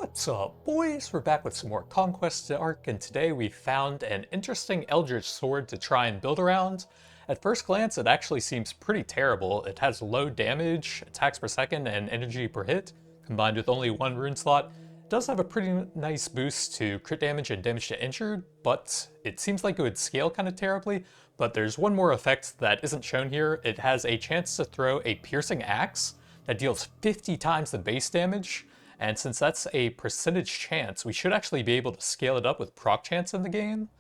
What's up, boys? We're back with some more Conquest arc, and today we found an interesting Eldritch sword to try and build around. At first glance, it actually seems pretty terrible. It has low damage, attacks per second, and energy per hit, combined with only one rune slot. It does have a pretty nice boost to crit damage and damage to injured, but it seems like it would scale kind of terribly. But there's one more effect that isn't shown here. It has a chance to throw a piercing axe that deals 50 times the base damage. And since that's a percentage chance, we should actually be able to scale it up with proc chance in the game.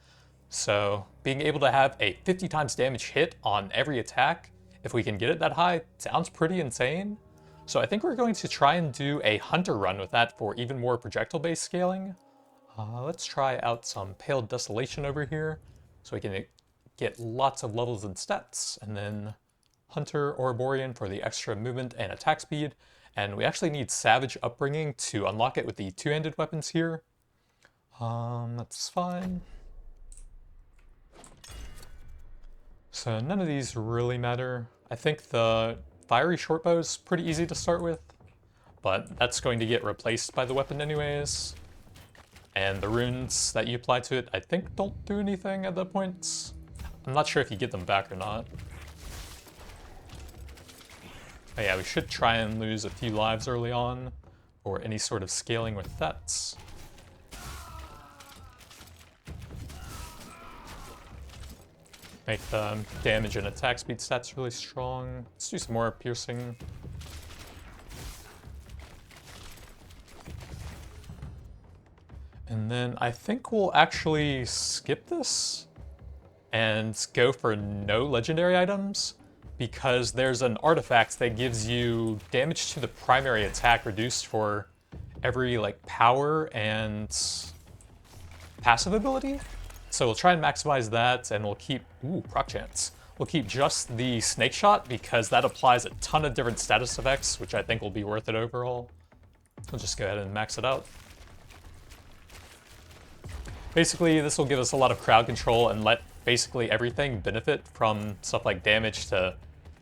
So being able to have a 50 times damage hit on every attack, if we can get it that high, sounds pretty insane. So I think we're going to try and do a hunter run with that for even more projectile-based scaling. Let's try out some Pale Desolation over here, so we can get lots of levels and stats, and then Hunter Ouroborean for the extra movement and attack speed. And we actually need Savage Upbringing to unlock it with the two-handed weapons here. That's fine. So none of these really matter. I think the Fiery Shortbow is pretty easy to start with, but that's going to get replaced by the weapon anyways. And the runes that you apply to it, I think don't do anything at that point. I'm not sure if you get them back or not. But yeah, we should try and lose a few lives early on, or any sort of scaling with that. Make the damage and attack speed stats really strong. Let's do some more piercing. And then I think we'll actually skip this and go for no legendary items, because there's an artifact that gives you damage to the primary attack reduced for every power and passive ability. So we'll try and maximize that, and we'll keep, proc chance. We'll keep just the snake shot because that applies a ton of different status effects, which I think will be worth it overall. We'll just go ahead and max it out. Basically, this will give us a lot of crowd control and let basically everything benefit from stuff like damage to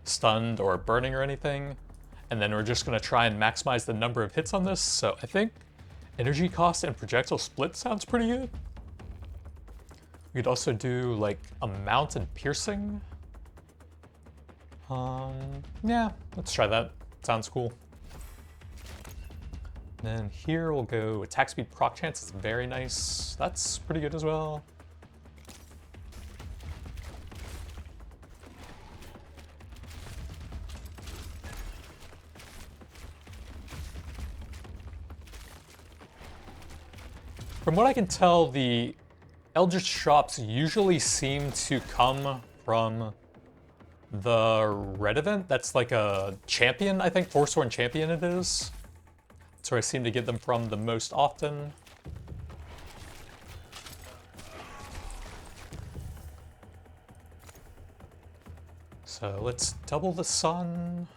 stunned or burning or anything. And then we're just going to try and maximize the number of hits on this. So I think energy cost and projectile split sounds pretty good. We could also do a mount and piercing. Yeah, let's try that. Sounds cool. Then here we'll go attack speed proc chance. It's very nice. That's pretty good as well. From what I can tell, the Eldritch shops usually seem to come from the red event. That's like a champion, I think, Forsworn champion it is. That's where I seem to get them from the most often. So let's double the sun.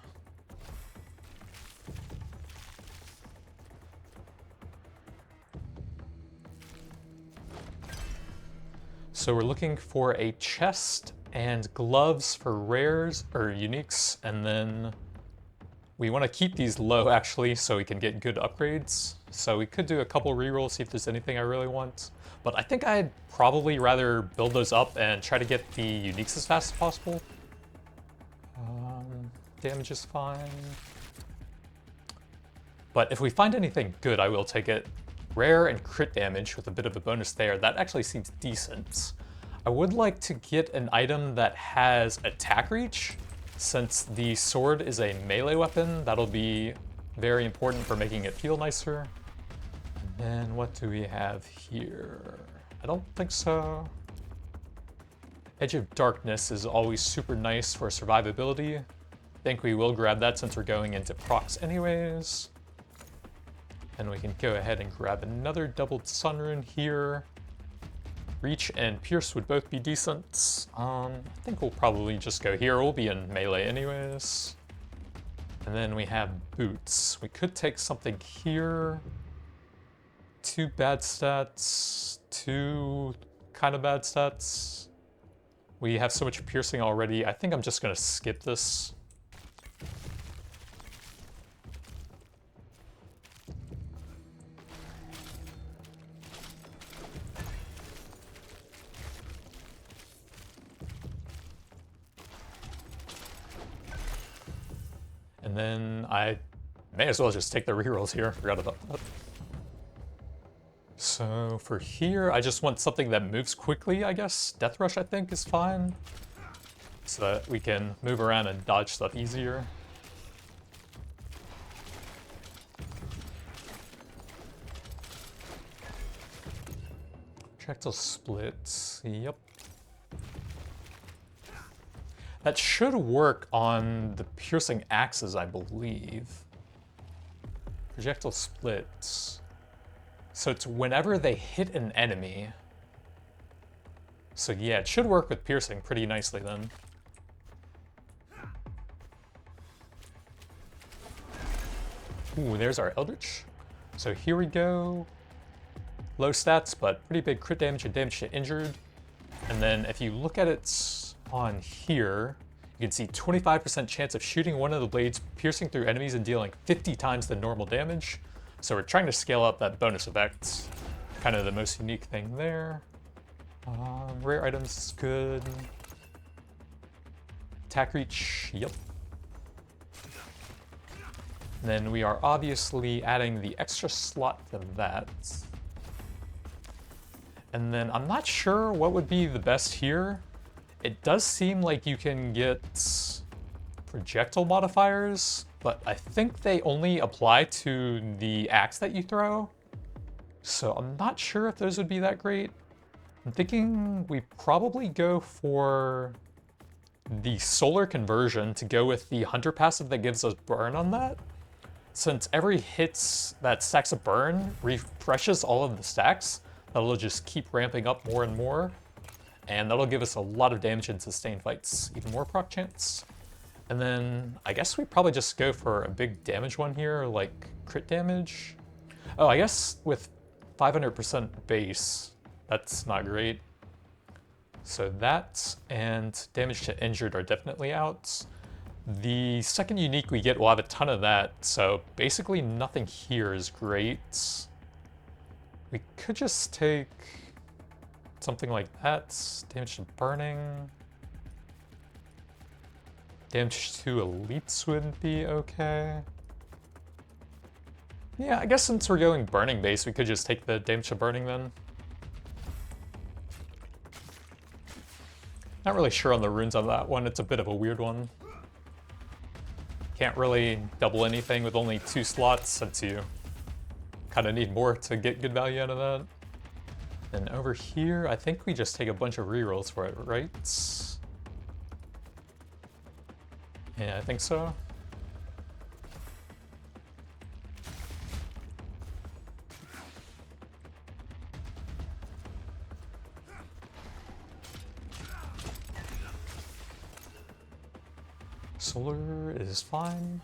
So we're looking for a chest and gloves for rares or uniques, and then we want to keep these low actually so we can get good upgrades. So we could do a couple rerolls, see if there's anything I really want. But I think I'd probably rather build those up and try to get the uniques as fast as possible. Damage is fine. But if we find anything good, I will take it. Rare and crit damage with a bit of a bonus there. That actually seems decent. I would like to get an item that has attack reach. Since the sword is a melee weapon, that'll be very important for making it feel nicer. And then what do we have here? I don't think so. Edge of Darkness is always super nice for survivability. I think we will grab that since we're going into procs anyways. And we can go ahead and grab another doubled sun rune here. Reach and Pierce would both be decent. I think we'll probably just go here. We'll be in melee anyways. And then we have boots. We could take something here. 2 bad stats, 2 kind of bad stats. We have so much piercing already. I think I'm just gonna skip this. And then I may as well just take the rerolls here. Forgot about that. So for here, I just want something that moves quickly, I guess. Death Rush, I think, is fine. So that we can move around and dodge stuff easier. Projectile splits, yep. That should work on the piercing axes, I believe. Projectile splits. So it's whenever they hit an enemy. So yeah, it should work with piercing pretty nicely then. Ooh, there's our Eldritch. So here we go. Low stats, but pretty big crit damage and damage to injured. And then if you look at it on here, you can see 25% chance of shooting one of the blades, piercing through enemies and dealing 50 times the normal damage. So we're trying to scale up that bonus effect. Kind of the most unique thing there. Rare items is good. Attack reach, yep. And then we are obviously adding the extra slot to that. And then I'm not sure what would be the best here. It does seem like you can get projectile modifiers, but I think they only apply to the axe that you throw. So I'm not sure if those would be that great. I'm thinking we probably go for the solar conversion to go with the hunter passive that gives us burn on that. Since every hit that stacks a burn refreshes all of the stacks, that'll just keep ramping up more and more. And that'll give us a lot of damage in sustained fights, even more proc chance. And then I guess we probably just go for a big damage one here, like crit damage. Oh, I guess with 500% base, that's not great. So that and damage to injured are definitely out. The second unique we get will have a ton of that, so basically nothing here is great. We could just take something like that. Damage to burning. Damage to elites would be okay. Yeah, I guess since we're going burning base, we could just take the damage to burning then. Not really sure on the runes on that one, it's a bit of a weird one. Can't really double anything with only 2 slots since you kind of need more to get good value out of that. And over here, I think we just take a bunch of rerolls for it, right? Yeah, I think so. Solar is fine.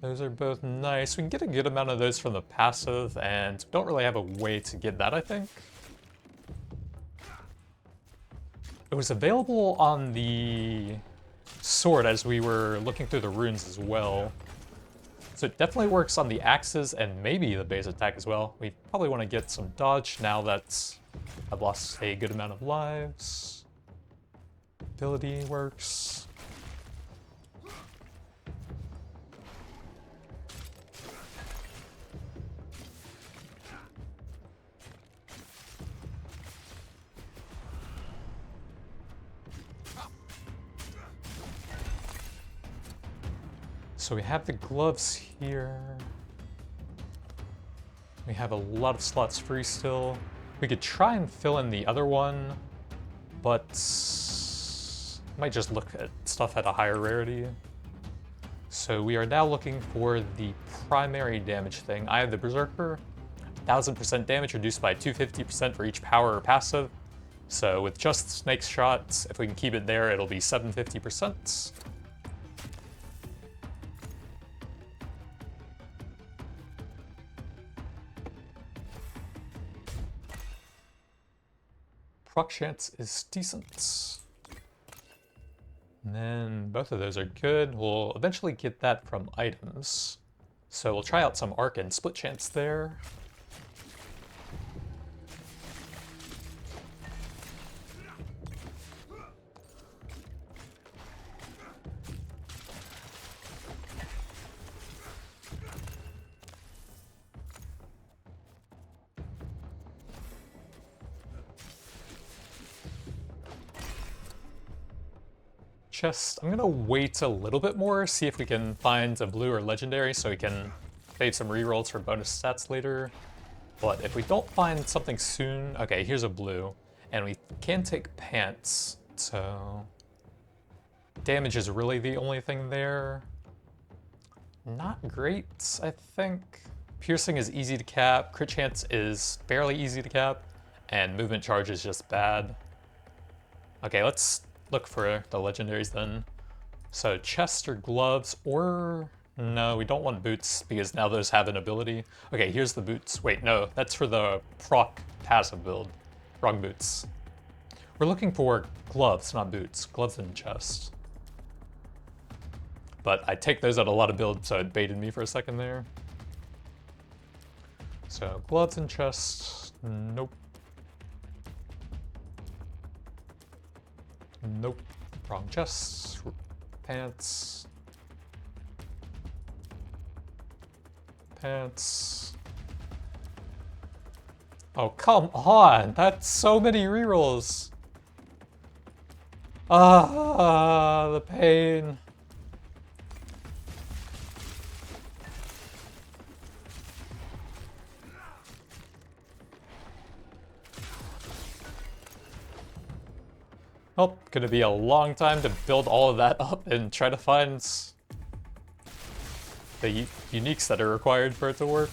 Those are both nice. We can get a good amount of those from the passive, and don't really have a way to get that, I think. It was available on the sword as we were looking through the runes as well. So it definitely works on the axes and maybe the base attack as well. We probably want to get some dodge now that I've lost a good amount of lives. Ability works. So we have the gloves here. We have a lot of slots free still. We could try and fill in the other one, but might just look at stuff at a higher rarity. So we are now looking for the primary damage thing. I have the Berserker, 1000% damage reduced by 250% for each power or passive. So with just Snake's Shots, if we can keep it there, it'll be 750%. Proc chance is decent. And then both of those are good. We'll eventually get that from items. So we'll try out some arc and split chance there. Chest. I'm gonna wait a little bit more, see if we can find a blue or legendary so we can save some rerolls for bonus stats later. But if we don't find something soon, okay, here's a blue, and we can take pants, so damage is really the only thing there. Not great, I think. Piercing is easy to cap, crit chance is fairly easy to cap, and movement charge is just bad. Okay, let's look for the legendaries then. So chest or gloves, or no, we don't want boots because now those have an ability. Okay, here's the boots. Wait, no, that's for the proc passive build. Wrong boots. We're looking for gloves, not boots. Gloves and chest. But I take those out a lot of builds, so it baited me for a second there. So gloves and chest, nope. Nope. Wrong chest. Pants. Pants. Oh, come on! That's so many rerolls! Ah, the pain. Oh, gonna be a long time to build all of that up and try to find the uniques that are required for it to work.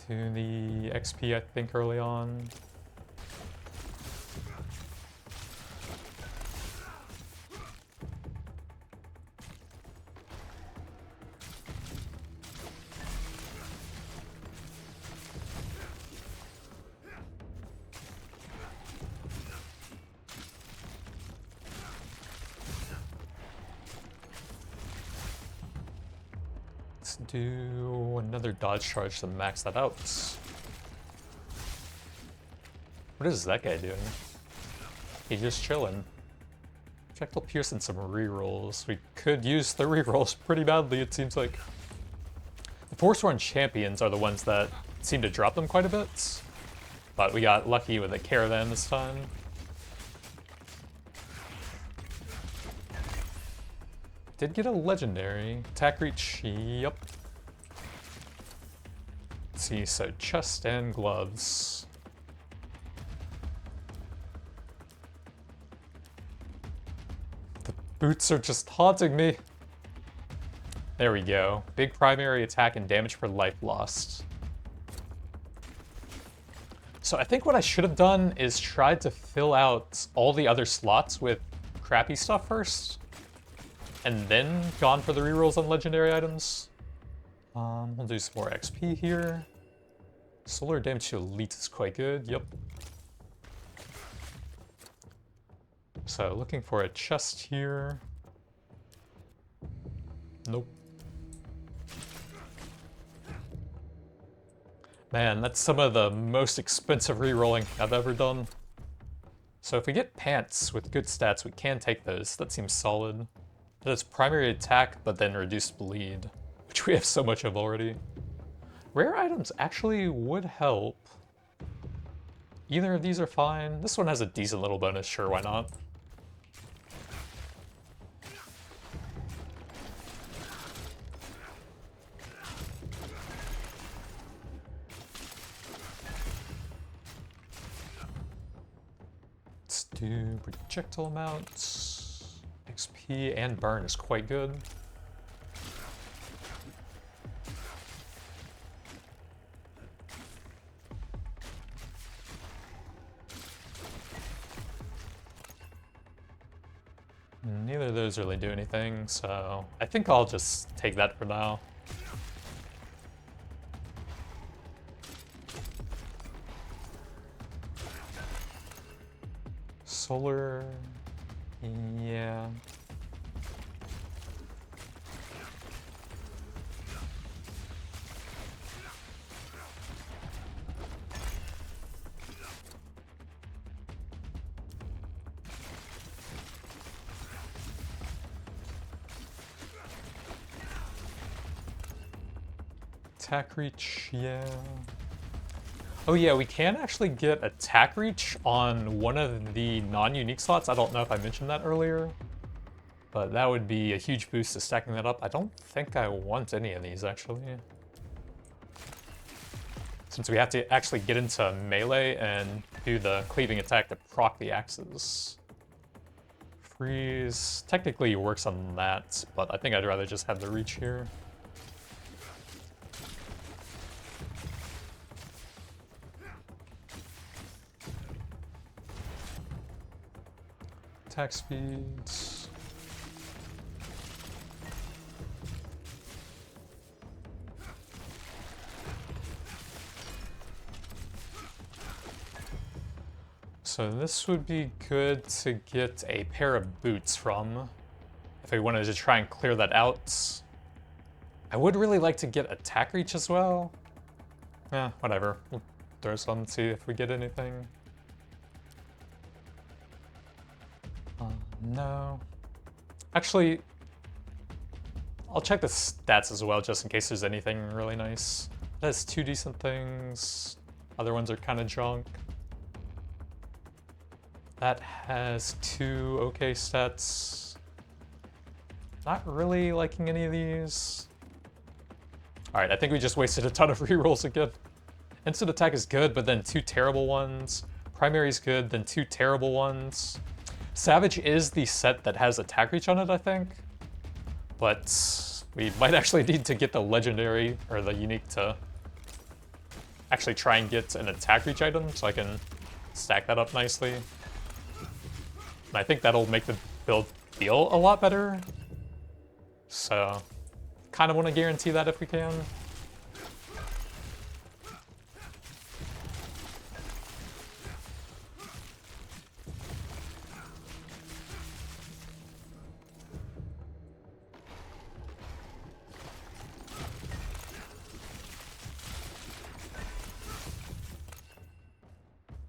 To the XP, I think, early on. Let's do another dodge charge to max that out. What is that guy doing? He's just chilling. Projectile Pierce and some rerolls. We could use the rerolls pretty badly, it seems like. The Forsworn Champions are the ones that seem to drop them quite a bit. But we got lucky with a Caravan this time. Did get a legendary. Attack reach, yep. Let's see, so chest and gloves. The boots are just haunting me. There we go. Big primary attack and damage per life lost. So I think what I should have done is tried to fill out all the other slots with crappy stuff first. And then gone for the rerolls on legendary items. We'll do some more XP here. Solar damage to elite is quite good, yep. So looking for a chest here. Nope. Man, that's some of the most expensive rerolling I've ever done. So if we get pants with good stats, we can take those. That seems solid. It has primary attack, but then reduced bleed, which we have so much of already. Rare items actually would help. Either of these are fine. This one has a decent little bonus, sure, why not? Let's do projectile amounts. XP and burn is quite good. Neither of those really do anything, so I think I'll just take that for now. Solar... yeah. Attack reach, yeah. Oh yeah, we can actually get attack reach on one of the non-unique slots. I don't know if I mentioned that earlier, but that would be a huge boost to stacking that up. I don't think I want any of these, actually. Since we have to actually get into melee and do the cleaving attack to proc the axes. Freeze technically works on that, but I think I'd rather just have the reach here. Attack speeds. So this would be good to get a pair of boots from, if we wanted to try and clear that out. I would really like to get attack reach as well. Yeah, whatever. We'll throw some and see if we get anything. No. Actually, I'll check the stats as well, just in case there's anything really nice. It has 2 decent things. Other ones are kind of junk. That has 2 okay stats. Not really liking any of these. Alright, I think we just wasted a ton of rerolls again. Instant attack is good, but then 2 terrible ones. Primary is good, then 2 terrible ones. Savage is the set that has attack reach on it, I think. But we might actually need to get the legendary, or the unique, to actually try and get an attack reach item, so I can stack that up nicely. And I think that'll make the build feel a lot better. So, kind of want to guarantee that if we can.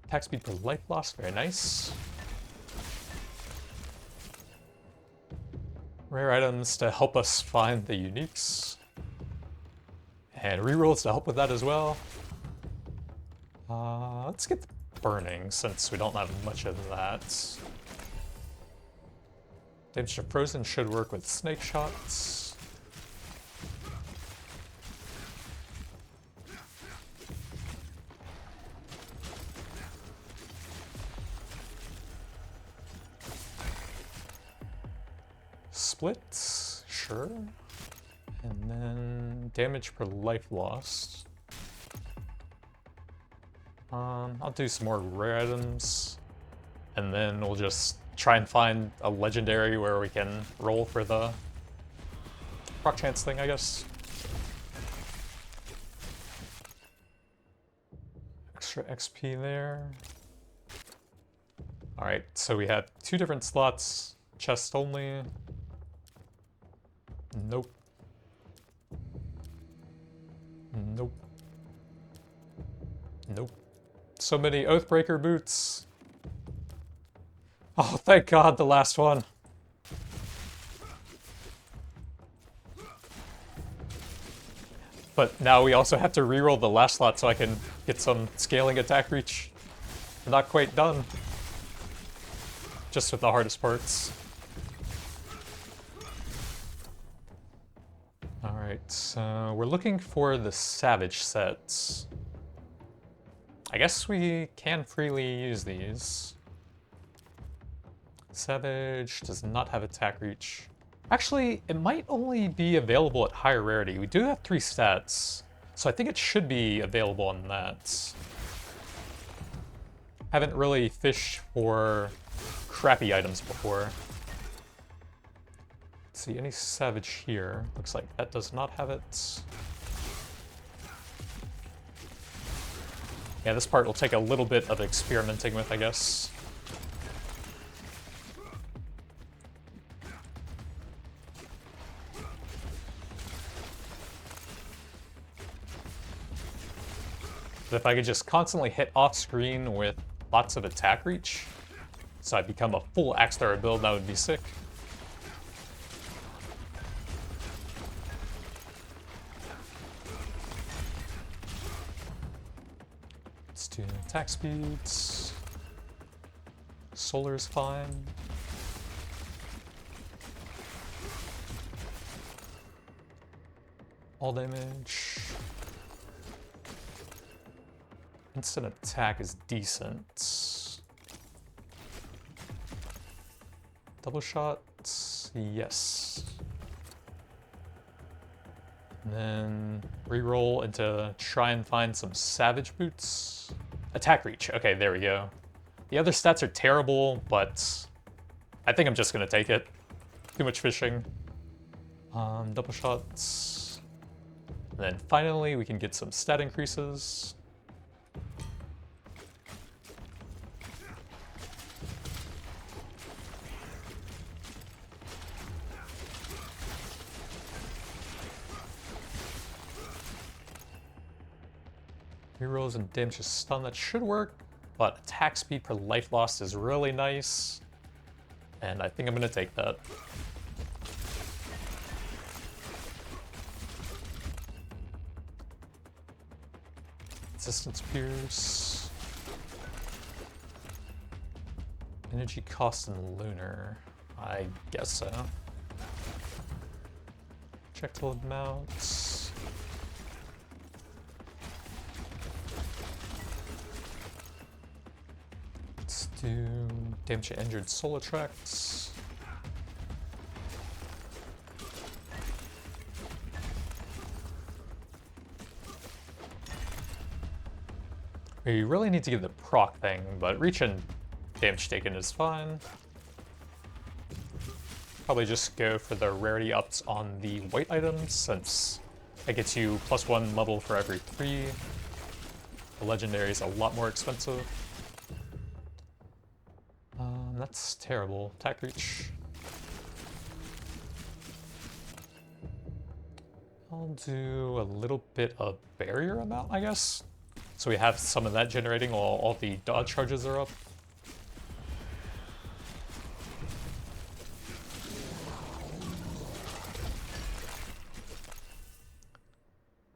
Attack speed per life lost, very nice. Rare items to help us find the uniques. And rerolls to help with that as well. Let's get the burning, since we don't have much of that. Damage to frozen should work with snake shots. Split, sure. And then damage per life lost. I'll do some more rare items. And then we'll just try and find a legendary where we can roll for the proc chance thing, I guess. Extra XP there. Alright, so we have 2 different slots. Chest only. Nope. Nope. Nope. So many Oathbreaker boots. Oh, thank God, the last one. But now we also have to reroll the last slot so I can get some scaling attack reach. Not quite done. Just with the hardest parts. Alright, so we're looking for the Savage sets. I guess we can freely use these. Savage does not have attack reach. Actually, it might only be available at higher rarity. We do have 3 stats, so I think it should be available on that. Haven't really fished for crappy items before. Let's see, any Savage here? Looks like that does not have it. Yeah, this part will take a little bit of experimenting with, I guess. But if I could just constantly hit off screen with lots of attack reach, so I become a full axe thrower build, that would be sick. Let's do attack speeds. Solar is fine. All damage. Instant attack is decent. Double shots, yes. And then reroll into try and find some savage boots. Attack reach, okay, there we go. The other stats are terrible, but I think I'm just gonna take it. Too much fishing. Double shots. And then finally we can get some stat increases. Rerolls and damage to stun, that should work, but attack speed per life lost is really nice, and I think I'm gonna take that. Resistance Pierce. Energy cost and lunar, I guess so. Check to load mounts. Do damage to injured soul attracts. We really need to get the proc thing, but reach and damage taken is fine. Probably just go for the rarity ups on the white items, since it gets you +1 level for every 3. The legendary is a lot more expensive. That's terrible. Attack reach. I'll do a little bit of barrier amount, I guess. So we have some of that generating while all the dodge charges are up.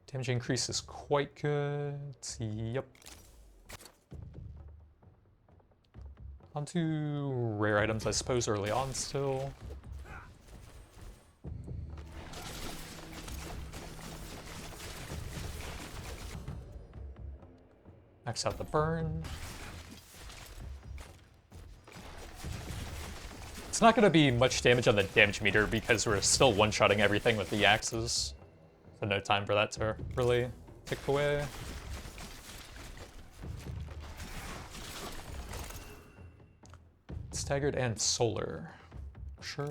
Damage increase is quite good. Yep. I'll do rare items, I suppose, early on still. Max out the burn. It's not going to be much damage on the damage meter because we're still one-shotting everything with the axes. So no time for that to really tick away. Staggered and solar. Sure.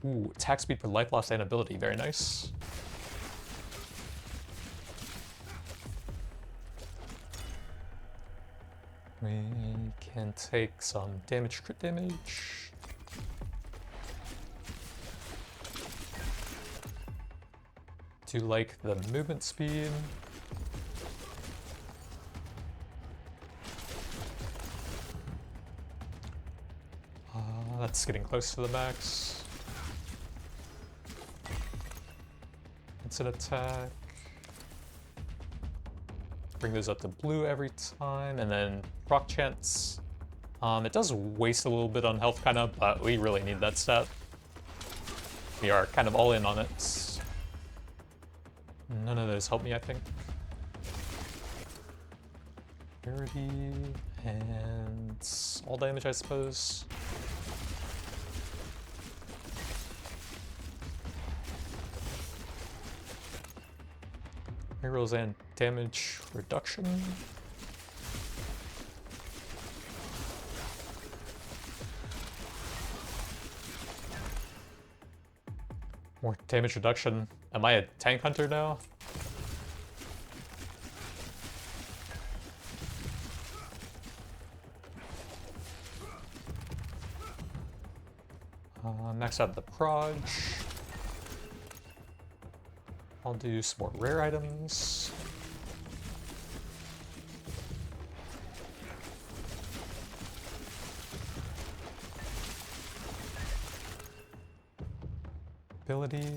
Ooh, attack speed per life loss and ability. Very nice. We can take some damage, crit damage. Do like the movement speed. That's getting close to the max. It's an attack. Bring those up to blue every time, and then proc chance. It does waste a little bit on health, kind of, but we really need that stat. We are kind of all in on it. None of those help me, I think. Rarity and all damage, I suppose. Rerolls and damage reduction. More damage reduction. Am I a tank hunter now? Max out the proj. I'll do some more rare items. Ability.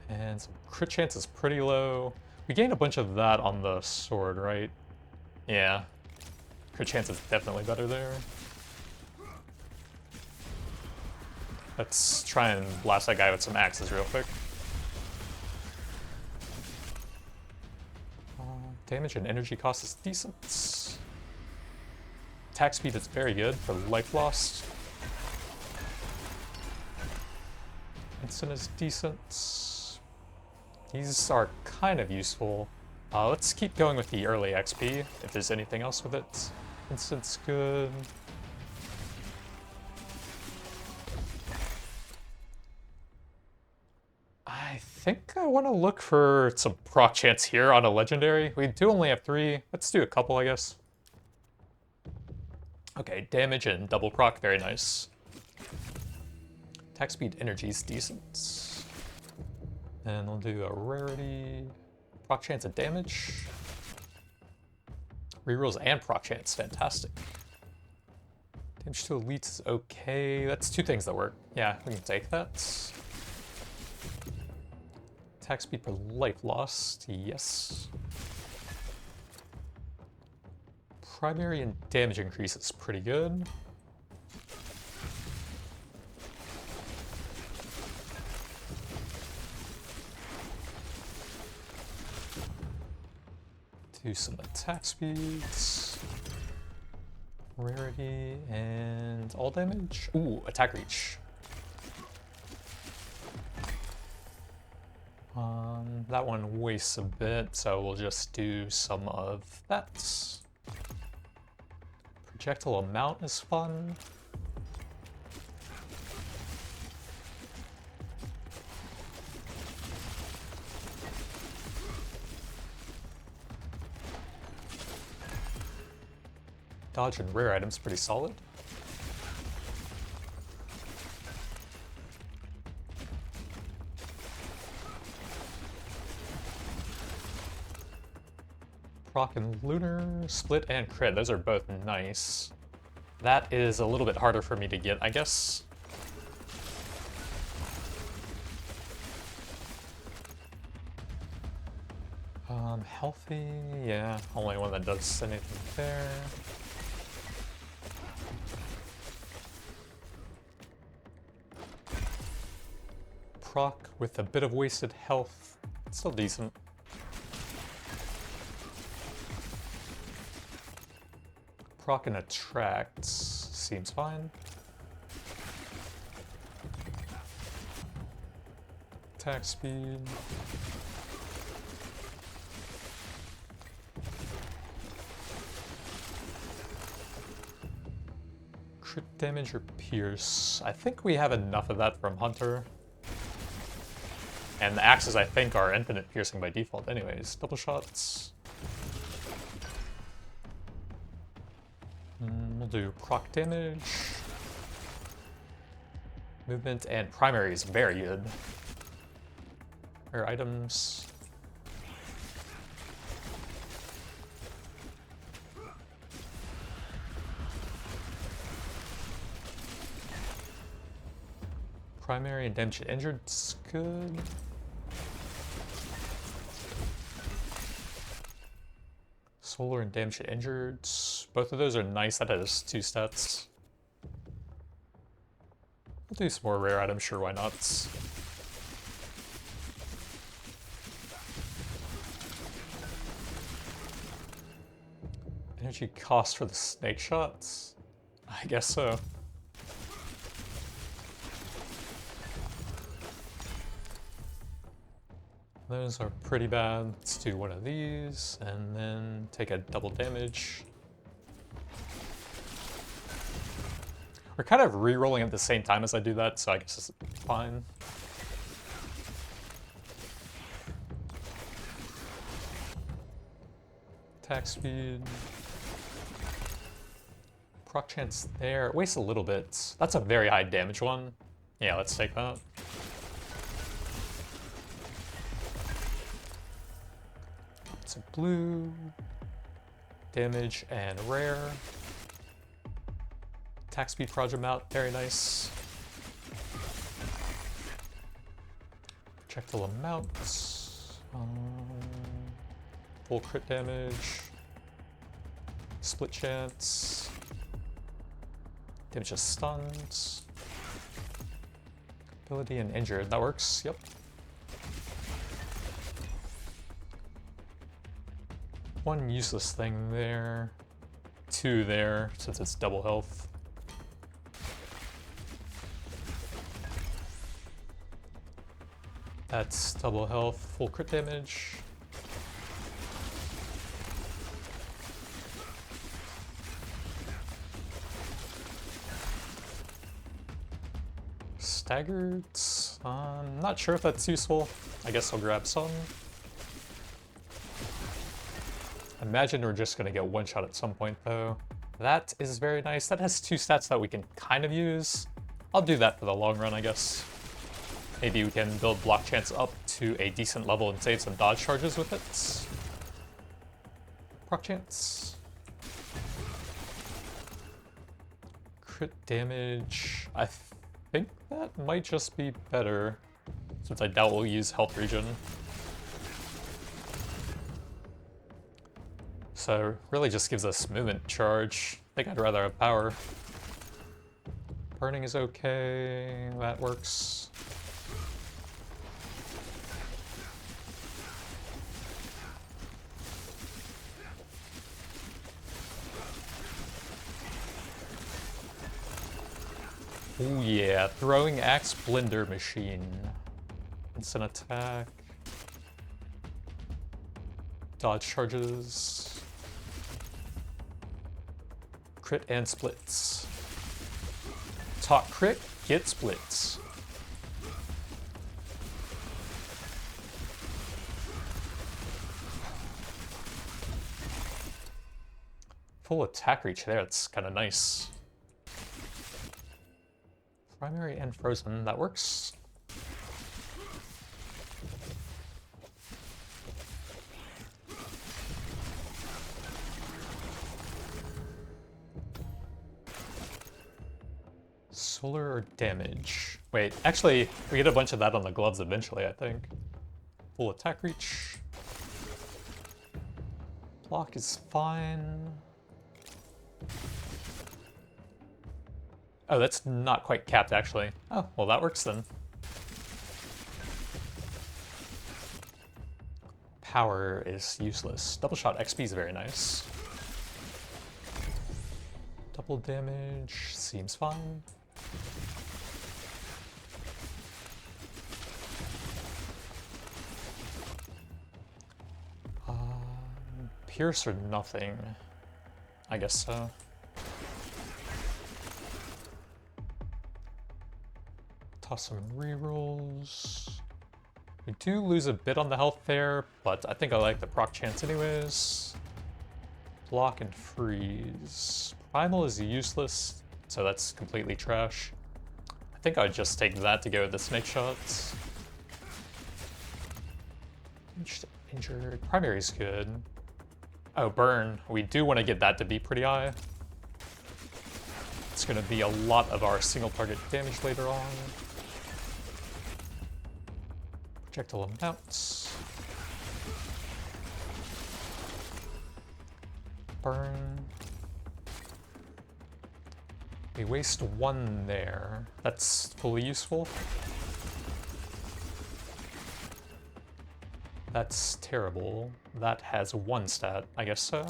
And some crit chance is pretty low. We gained a bunch of that on the sword, right? Yeah. Crit chance is definitely better there. Let's try and blast that guy with some axes real quick. Damage and energy cost is decent. Attack speed is very good for life lost. Instant is decent. These are kind of useful. Let's keep going with the early XP, if there's anything else with it. Instant's good. I think I want to look for some proc chance here on a legendary. We do only have 3. Let's do a couple, I guess. Okay, damage and double proc, very nice. Attack speed, energy is decent. And we'll do a rarity. Proc chance of damage. Rerolls and proc chance, fantastic. Damage to elites is okay. That's 2 things that work. Yeah, we can take that. Attack speed per life lost, yes. Primary and damage increase is pretty good. Do some attack speeds. Rarity and all damage. Ooh, attack reach. That one wastes a bit, so we'll just do some of that. Projectile amount is fun. Dodge and rare items pretty solid. Proc and lunar, split and crit, those are both nice. That is a little bit harder for me to get, I guess. Healthy, yeah, only one that does anything there. Proc with a bit of wasted health, still decent. Proc and attract seems fine. Attack speed. Crit damage or pierce. I think we have enough of that from Hunter. And the axes, I think, are infinite piercing by default anyways. Double shots. We'll do proc damage. Movement and primary is very good. Rare items. Primary and damage to injured is good. Solar and damage to injured. Both of those are nice. That has 2 stats. We'll do some more rare items, sure, why not? Energy cost for the snake shots? I guess so. Those are pretty bad. Let's do one of these, and then take a double damage. We're kind of re-rolling at the same time as I do that, so I guess it's fine. Attack speed. Proc chance there. It wastes a little bit. That's a very high damage one. Yeah, let's take that. It's a blue. Damage and rare. Attack speed project out, very nice. Projectile amounts. Full crit damage. Split chance. Damage is stunned. Ability and injured. That works. Yep. One useless thing there. Two there, since it's double health. That's double health, full crit damage. Staggered? Not sure if that's useful. I guess I'll grab some. Imagine we're just gonna get one shot at some point though. That is very nice. That has two stats that we can kind of use. I'll do that for the long run, I guess. Maybe we can build block chance up to a decent level and save some dodge charges with it. Proc chance. Crit damage. I think that might just be better, since I doubt we'll use health regen. So really just gives us movement charge. I think I'd rather have power. Burning is okay, that works. Oh yeah, throwing axe blender machine. Instant attack. Dodge charges. Crit and splits. Talk crit, get splits. Full attack reach there, it's kind of nice. Primary and frozen, that works. Solar or damage? Wait, actually, we get a bunch of that on the gloves eventually, I think. Full attack reach. Block is fine. Oh, that's not quite capped, actually. Oh, well, that works then. Power is useless. Double shot XP is very nice. Double damage seems fine. Pierce or nothing? I guess so. Toss some rerolls. We do lose a bit on the health there, but I think I like the proc chance anyways. Block and freeze. Primal is useless, so that's completely trash. I think I would just take that to go with the snake shots. Injured. Primary is good. Oh, burn. We do want to get that to be pretty high. It's going to be a lot of our single target damage later on. Projectile amounts. Burn. We waste one there. That's fully useful. That's terrible. That has one stat, I guess so.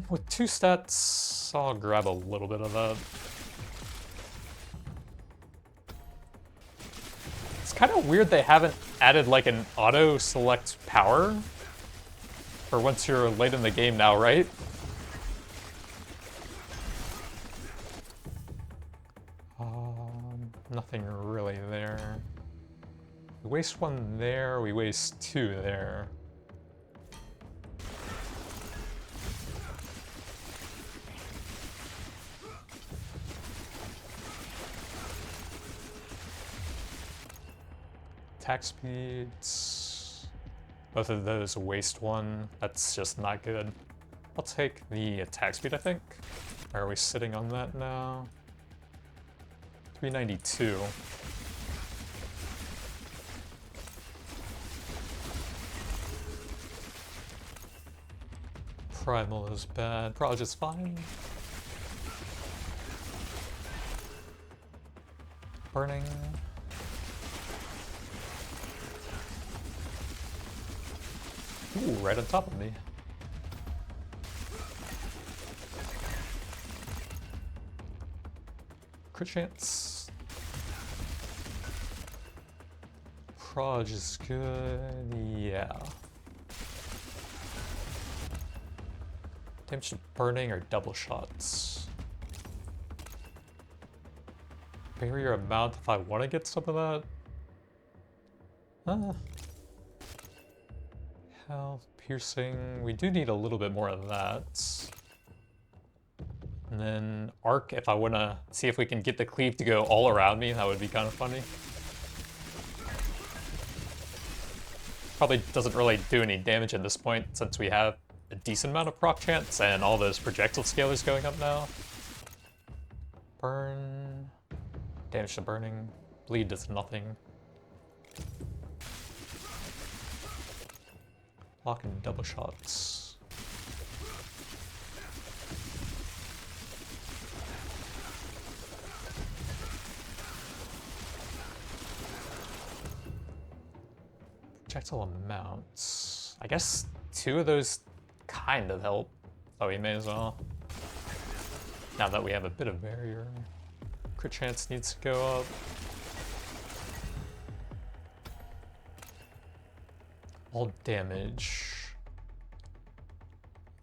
With two stats, I'll grab a little bit of that. It's kind of weird they haven't added like an auto select power for once you're late in the game now, right? Nothing really there. We waste one there, we waste two there. Attack speeds. Both of those waste one. That's just not good. I'll take the attack speed, I think. Are we sitting on that now? 392. Primal is bad. Proj is fine. Burning. Ooh, right on top of me. Crit chance. Proj is good, yeah. Damage to burning or double shots. Barrier amount if I want to get some of that. Health, piercing. We do need a little bit more of that. And then arc if I want to see if we can get the cleave to go all around me. That would be kind of funny. Probably doesn't really do any damage at this point since we have a decent amount of proc chance and all those projectile scalers going up now. Burn. Damage to burning. Bleed does nothing. Lock and double shots. Projectile amounts. I guess 2 of those kind of help. Oh, we may as well. Now that we have a bit of barrier. Crit chance needs to go up. All damage.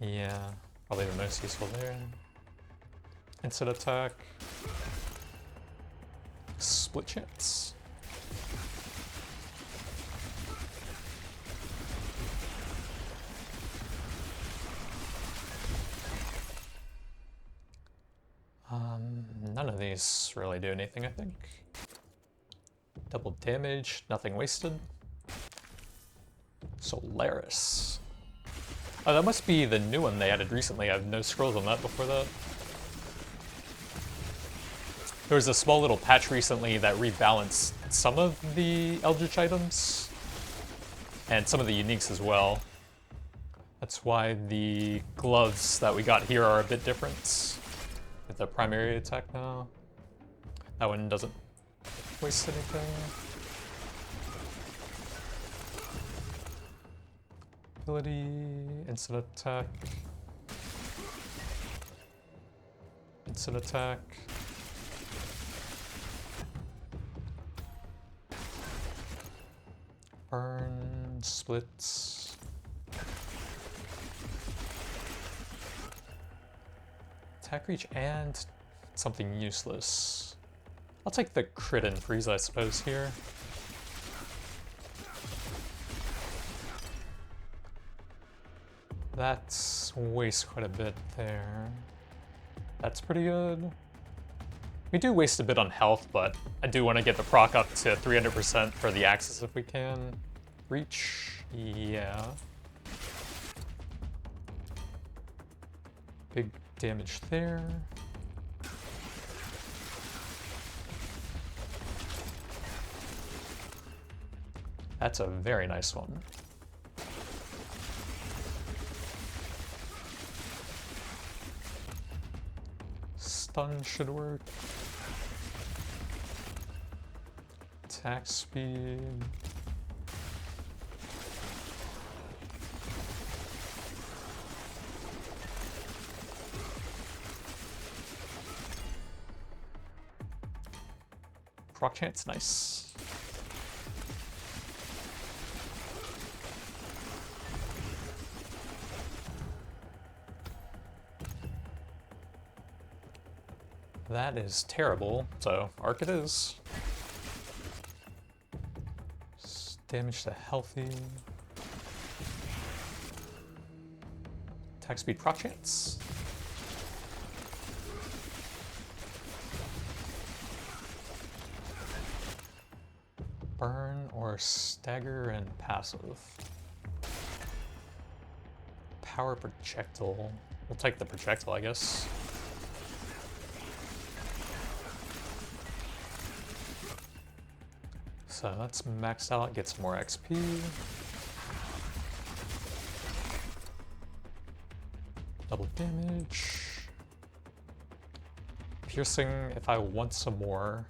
Yeah, probably the most useful there. Instant attack. Split chance. None of these really do anything, I think. Double damage, nothing wasted. Solaris. Oh, that must be the new one they added recently. I have no scrolls on that before that. There was a small little patch recently that rebalanced some of the Eldritch items and some of the uniques as well. That's why the gloves that we got here are a bit different. With the primary attack now. That one doesn't waste anything. Ability, instant attack. Instant attack. Burn, splits. Attack reach and something useless. I'll take the crit and freeze, I suppose, here. That's waste quite a bit there. That's pretty good. We do waste a bit on health, but I do want to get the proc up to 300% for the axes if we can. Reach, yeah. Big damage there. That's a very nice one. Stun should work. Attack speed. Proc chance, nice. That is terrible, so arc it is. Damage to healthy. Attack speed, proc chance. Burn or stagger and passive. Power projectile. We'll take the projectile, I guess. So let's max out, get some more XP. Double damage. Piercing if I want some more.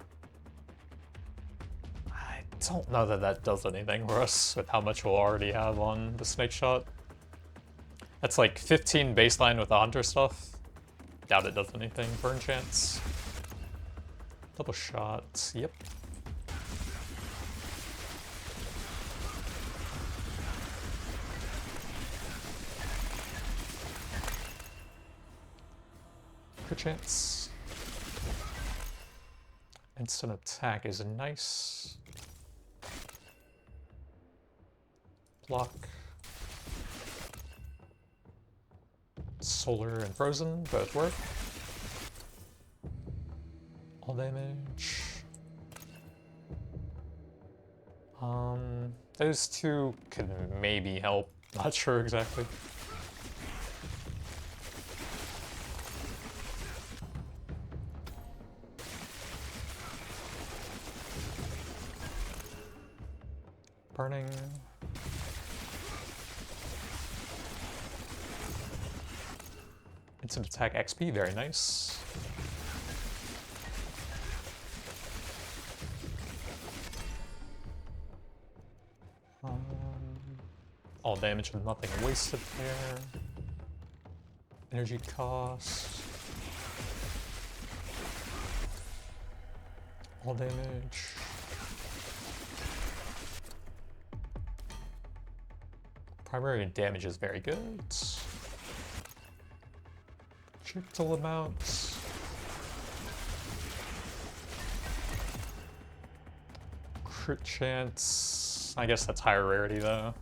I don't know that that does anything for us with how much we'll already have on the snake shot. That's like 15 baseline with the hunter stuff. Doubt it does anything. Burn chance. Double shot. Yep. Crit chance. Instant attack is nice. Block. Solar and frozen both work. All damage. Those two could maybe help. Not sure exactly. Burning. Instant attack XP, very nice. All damage and nothing wasted there. Energy cost. All damage. Primary damage is very good. Projectile amounts. Crit chance. I guess that's higher rarity though.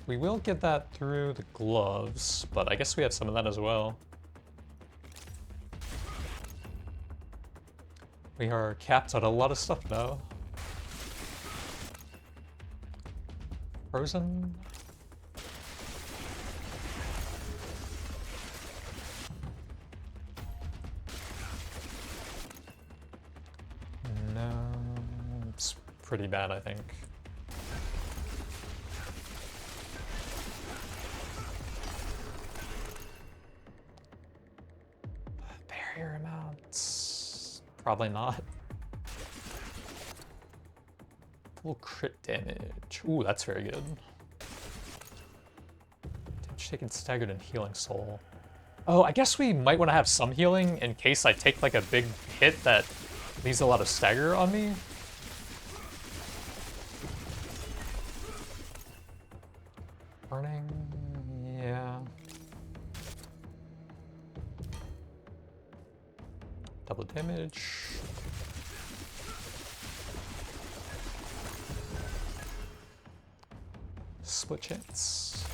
We will get that through the gloves, but I guess we have some of that as well. We are capped on a lot of stuff though. Frozen. No, it's pretty bad, I think. Barrier amounts, probably not. Full crit damage. Ooh, that's very good. Damage taken, staggered, and healing soul. Oh, I guess we might want to have some healing in case I take like a big hit that leaves a lot of stagger on me. Burning, yeah. Double damage. Split chance.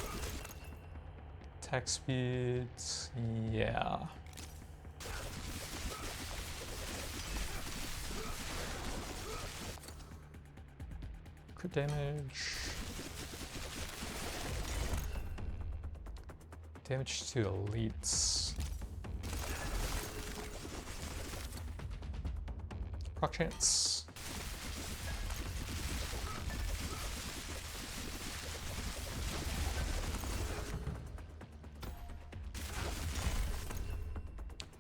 Attack speed, yeah. Crit damage. Damage to elites. Proc chance.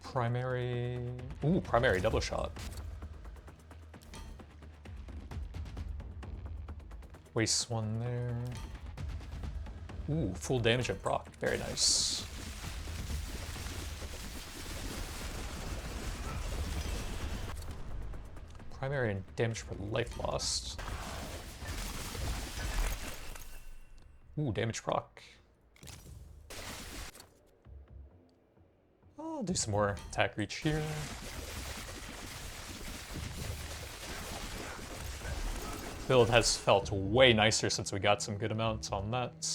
Primary. Ooh, primary double shot. Waste one there. Ooh, full damage at proc. Very nice. Primary and damage for life lost. Ooh, damage proc. I'll do some more attack reach here. Build has felt way nicer since we got some good amounts on that.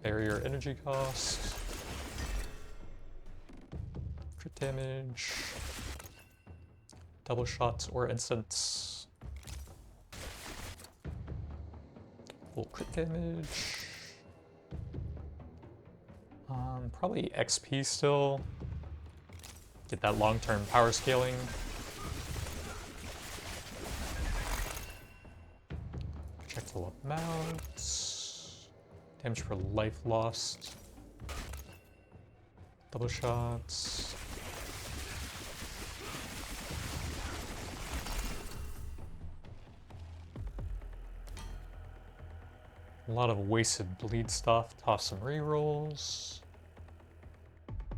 Barrier energy cost. Crit damage. Double shots or instants. Full crit damage. Probably XP still. Get that long-term power scaling. Full amount. Damage for life lost. Double shots. A lot of wasted bleed stuff. Toss some rerolls.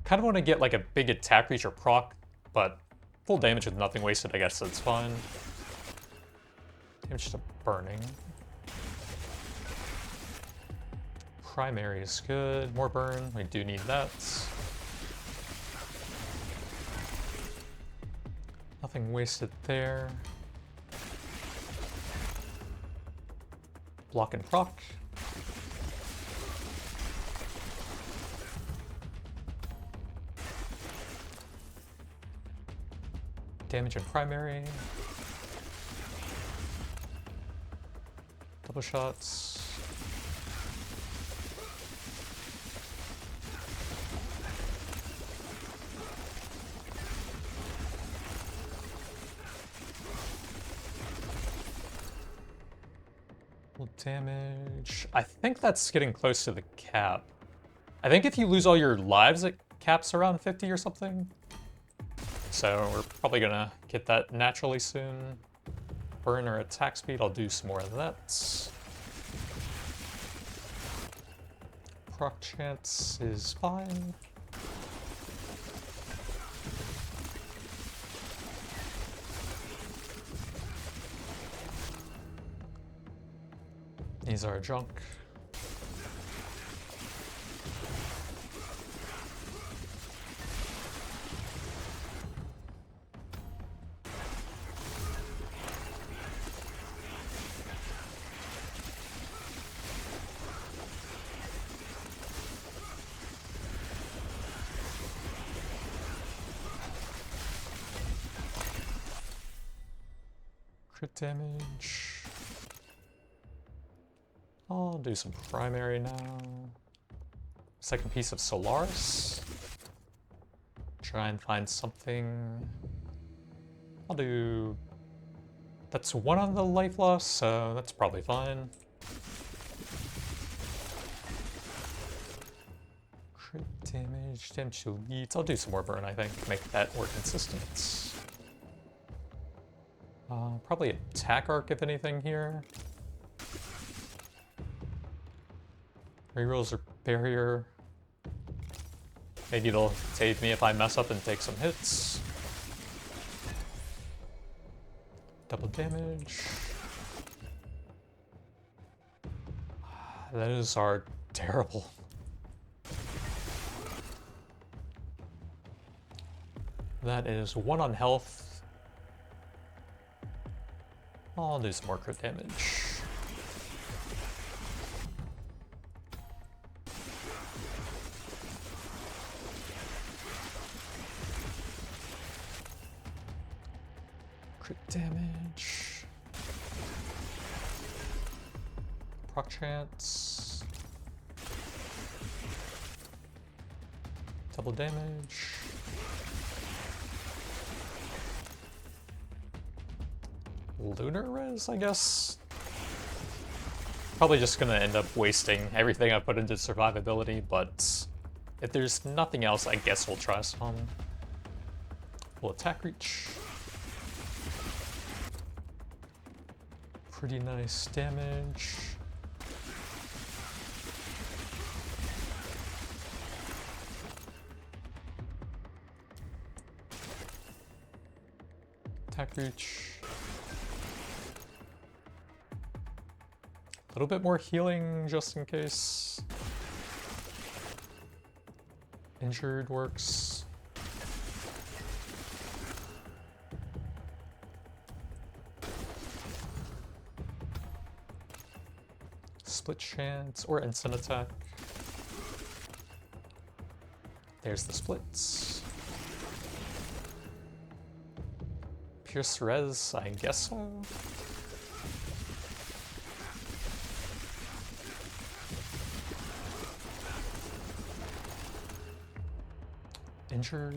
Kind of want to get like a big attack reach or proc, but full damage with nothing wasted, I guess that's fine. Damage to burning. Primary is good. More burn. We do need that. Nothing wasted there. Block and proc. Damage in primary. Double shots. Damage. I think that's getting close to the cap. I think if you lose all your lives, it caps around 50 or something. So we're probably gonna get that naturally soon. Burn or attack speed, I'll do some more of that. Proc chance is fine. These are junk. Crit damage. I'll do some primary now. Second piece of Solaris. Try and find something. I'll do... That's one on the life loss, so that's probably fine. Crit damage, damage to elites. I'll do some more burn, I think, make that more consistent. Probably attack arc, if anything, here. Rerolls or barrier. Maybe it'll save me if I mess up and take some hits. Double damage. Those are terrible. That is 1 on health. I'll do some more crit damage. Crit damage. Proc chance. Double damage. Lunar res, I guess? Probably just gonna end up wasting everything I put into survivability, but if there's nothing else, I guess we'll try some. Full attack reach. Pretty nice damage. Attack reach. A little bit more healing just in case. Injured works. Split chance or instant attack. There's the splits. Pierce res, I guess so. Injured.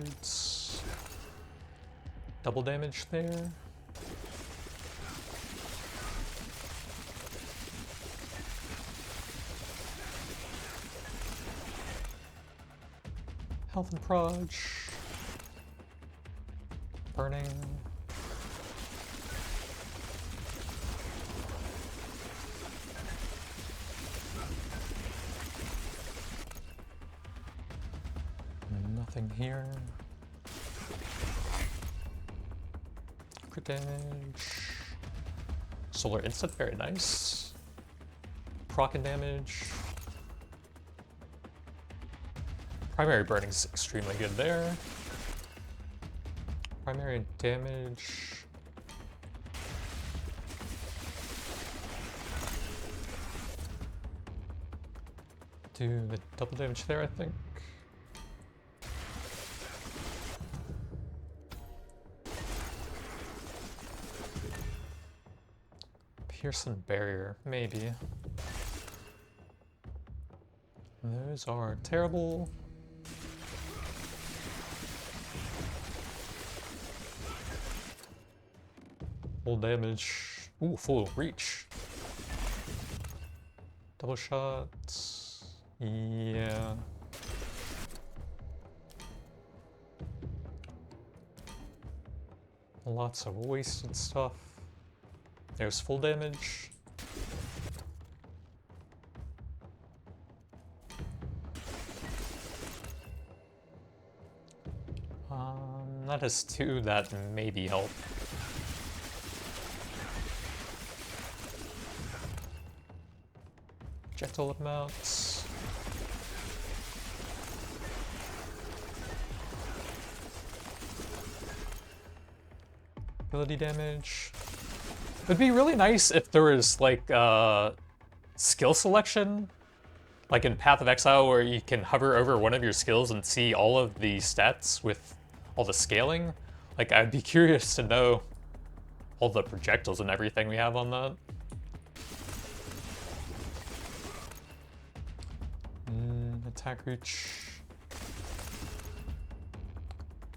Double damage there. Health and proj. Burning. Nothing here. Crit damage. Solar instant, very nice. Proc and damage. Primary burning's extremely good there. Primary damage. Do the double damage there, I think. Pearson barrier, maybe. Those are terrible. Full damage. Ooh, full reach. Double shots. Yeah. Lots of wasted stuff. There's full damage. That has 2 that maybe help. Projectile amounts. Ability damage. It'd be really nice if there was like skill selection, like in Path of Exile, where you can hover over one of your skills and see all of the stats with all the scaling. Like, I'd be curious to know all the projectiles and everything we have on that. Attack reach.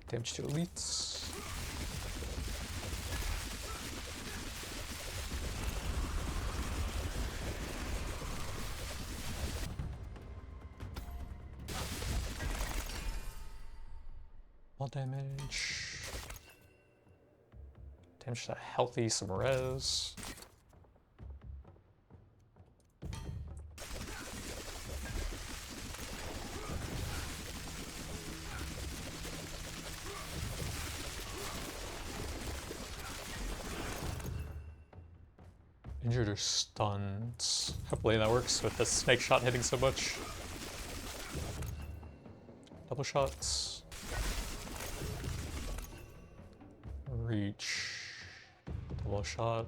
Damage to elites. All damage. Damage to healthy, some res. Injured or stunned. Hopefully that works with the snake shot hitting so much. Double shots. Reach. Double shot.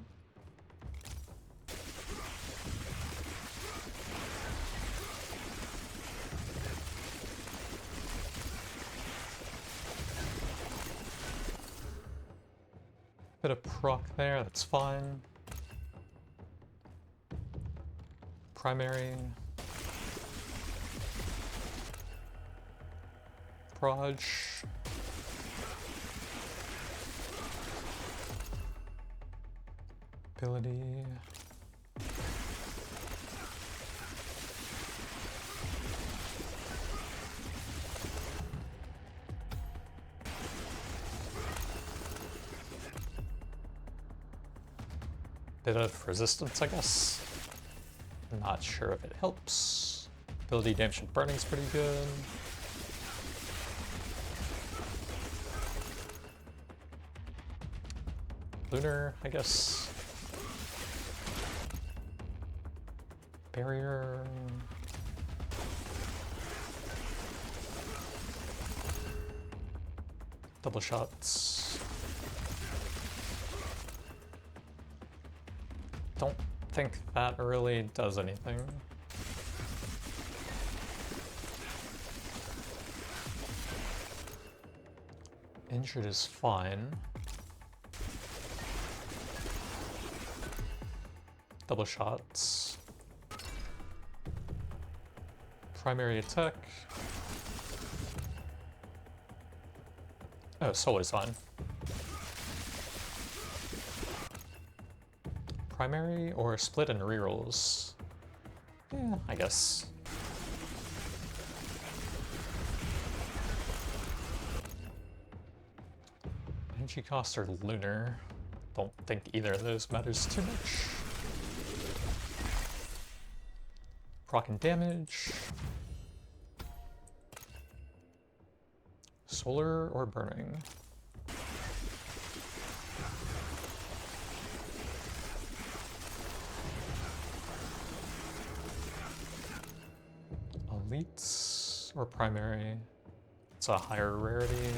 Bit of proc there, that's fine. Primary. Proj. Ability. Bit of resistance, I guess. Not sure if it helps. Ability damage and burning's pretty good. Lunar, I guess. Barrier. Double shots. Don't think that really does anything. Injured is fine. Double shots. Primary attack. Oh, solar's fine. Primary or split and rerolls? Yeah, I guess. Energy cost or lunar. Don't think either of those matters too much. Proc and damage. Solar or burning? Elites or primary? It's a higher rarity.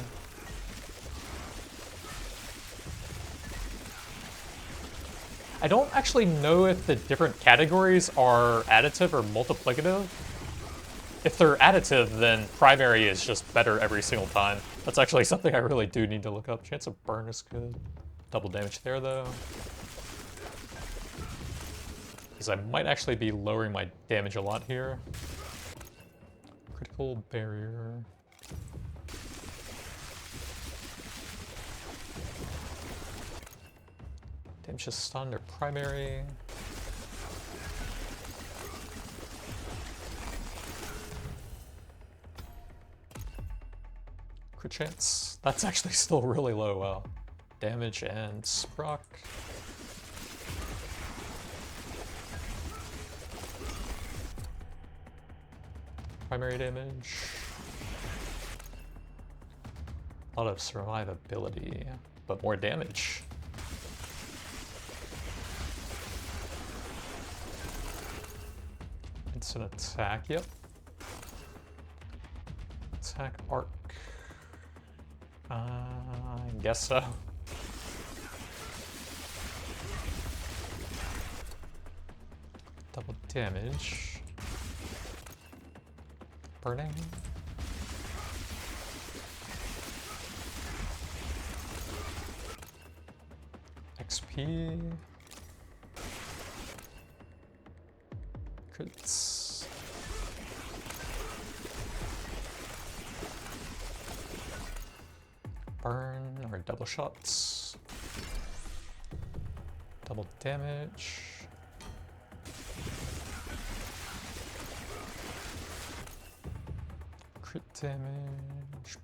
I don't actually know if the different categories are additive or multiplicative. If they're additive, then primary is just better every single time. That's actually something I really do need to look up. Chance of burn is good. Double damage there, though. Because I might actually be lowering my damage a lot here. Critical barrier. Damage to stun or primary. Crit chance. That's actually still really low. Wow. Damage and sproc. Primary damage. A lot of survivability, but more damage. Instant attack, yep. Attack arc. I guess so. Double damage. Burning. XP. Crits. Burn or double shots. Double damage. Crit damage.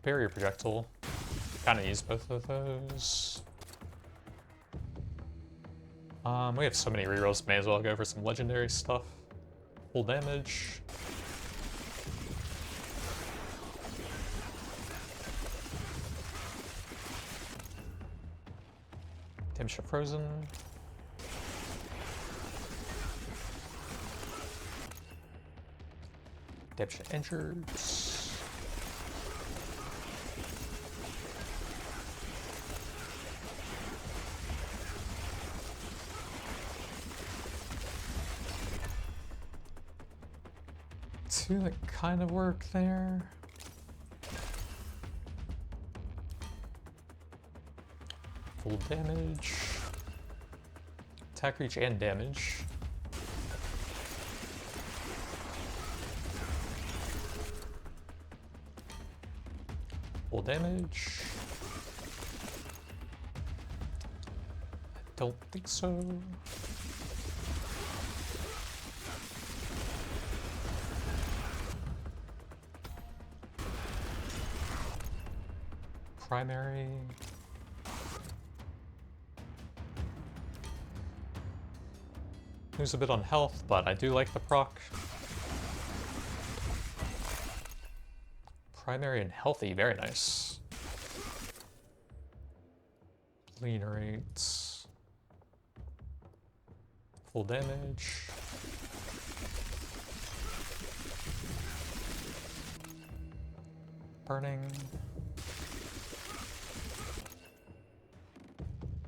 Barrier projectile. Kind of use both of those. We have so many rerolls, may as well go for some legendary stuff. Full damage. Damage to frozen. Damage to injured. Two that kind of work there. Full damage. Attack reach and damage. Full damage. I don't think so. Primary. Lose a bit on health, but I do like the proc. Primary and healthy, very nice. Lean rates. Full damage. Burning.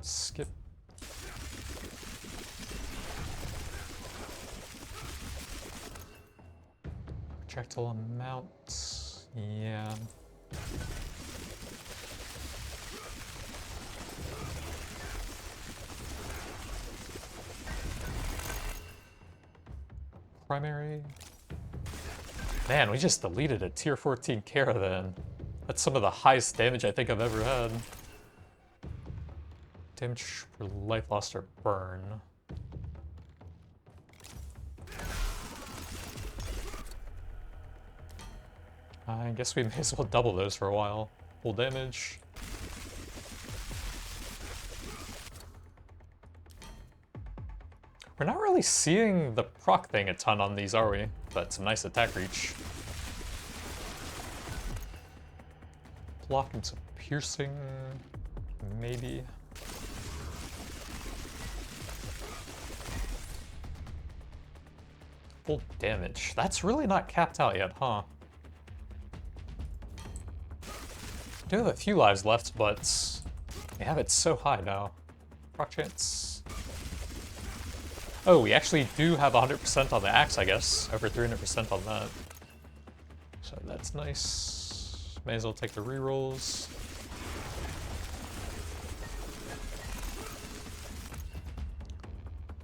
Skip. Projectile amount. Yeah. Primary. Man, we just deleted a tier 14 Kara then. That's some of the highest damage I think I've ever had. Damage for life lost or burn. I guess we may as well double those for a while. Full damage. We're not really seeing the proc thing a ton on these, are we? But some nice attack reach. Block and some piercing, maybe. Full damage. That's really not capped out yet, huh? I do have a few lives left, but we have it so high now. Proc chance. Oh, we actually do have 100% on the axe, I guess. Over 300% on that. So that's nice. May as well take the rerolls.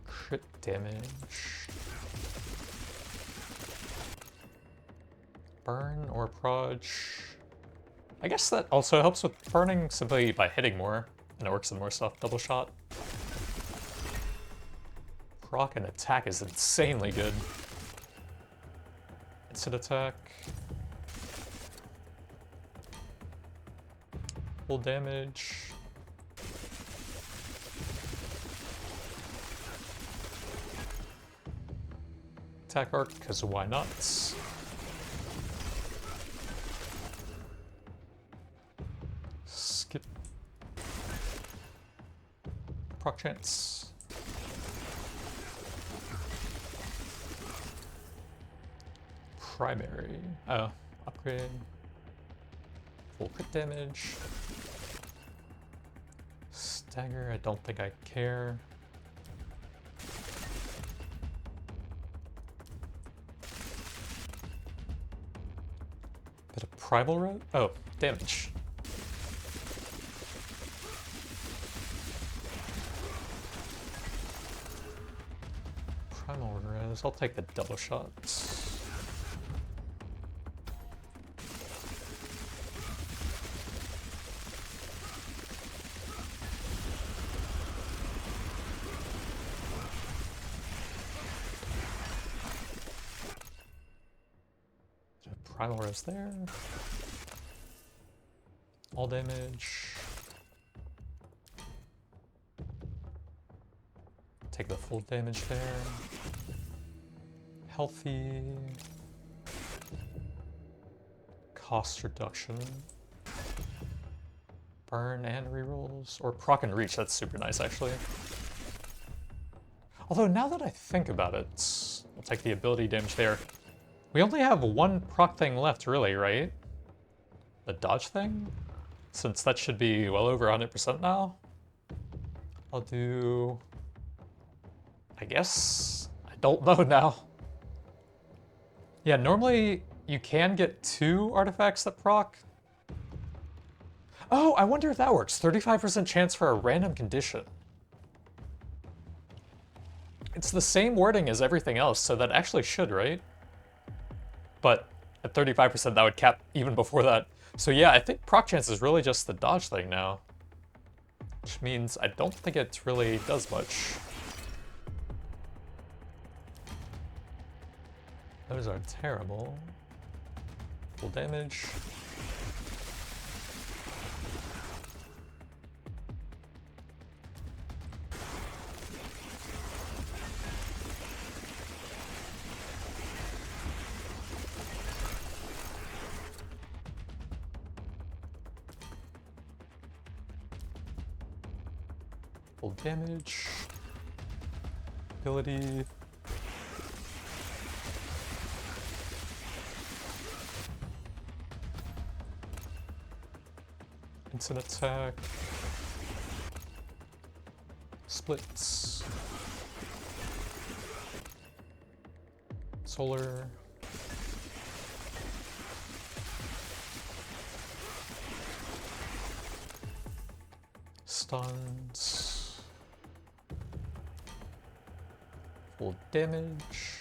Crit damage. Burn or proj. I guess that also helps with burning simply by hitting more, and it works with more stuff. Double shot. Proc and attack is insanely good. Instant attack. Full damage. Attack arc, because why not? Skip. Proc chance. Primary. Oh, upgrade. Full crit damage. Stagger, I don't think I care. Bit of primal road? Oh, damage. Primal res, I'll take the double shots. Primal res there. All damage. Take the full damage there. Healthy. Cost reduction. Burn and rerolls. Or proc and reach, that's super nice actually. Although now that I think about it, I'll take the ability damage there. We only have one proc thing left, really, right? The dodge thing? Since that should be well over 100% now. I'll do... I guess? I don't know now. Yeah, normally you can get 2 artifacts that proc. Oh, I wonder if that works. 35% chance for a random condition. It's the same wording as everything else, so that actually should, right? But at 35%, that would cap even before that. So yeah, I think proc chance is really just the dodge thing now. Which means I don't think it really does much. Those are terrible. Full damage. Full damage. Ability. Instant attack. Splits. Solar. Stuns. Full damage.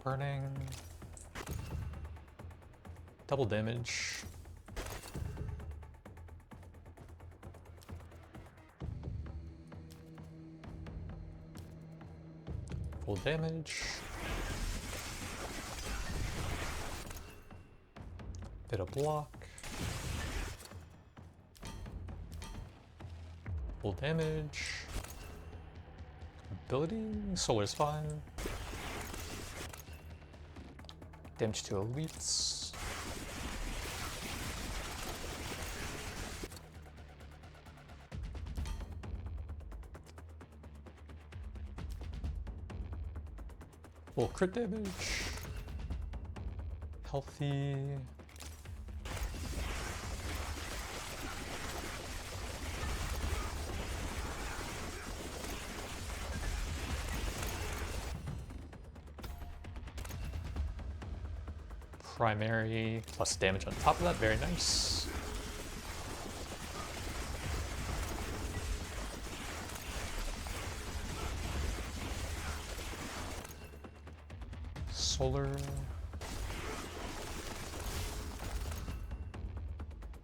Burning. Double damage. Full damage. Bit of block. Full damage. ability. Solar's fine. Damage to elites. Full crit damage. Healthy. Primary plus damage on top of that, very nice. Solar.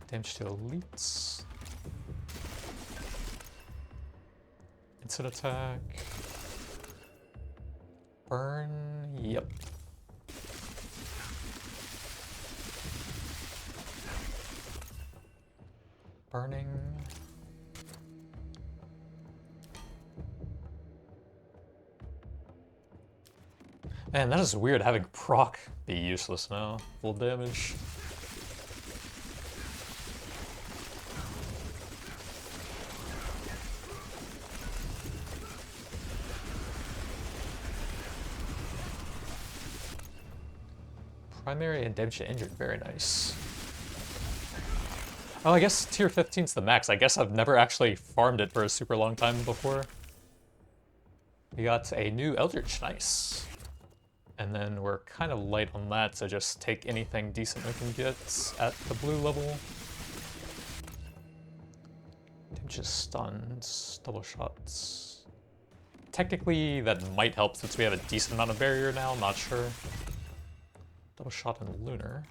Damage to elites. Instant attack. Burn, yep. Burning. Man, that is weird having proc be useless now. Full damage. Primary and damage to injured, very nice. Oh, I guess tier 15's the max. I guess I've never actually farmed it for a super long time before. We got a new Eldritch, nice. And then we're kind of light on that, so just take anything decent we can get at the blue level. Damage is stuns, double shots. Technically, that might help since we have a decent amount of barrier now, I'm not sure. Double shot in Lunar.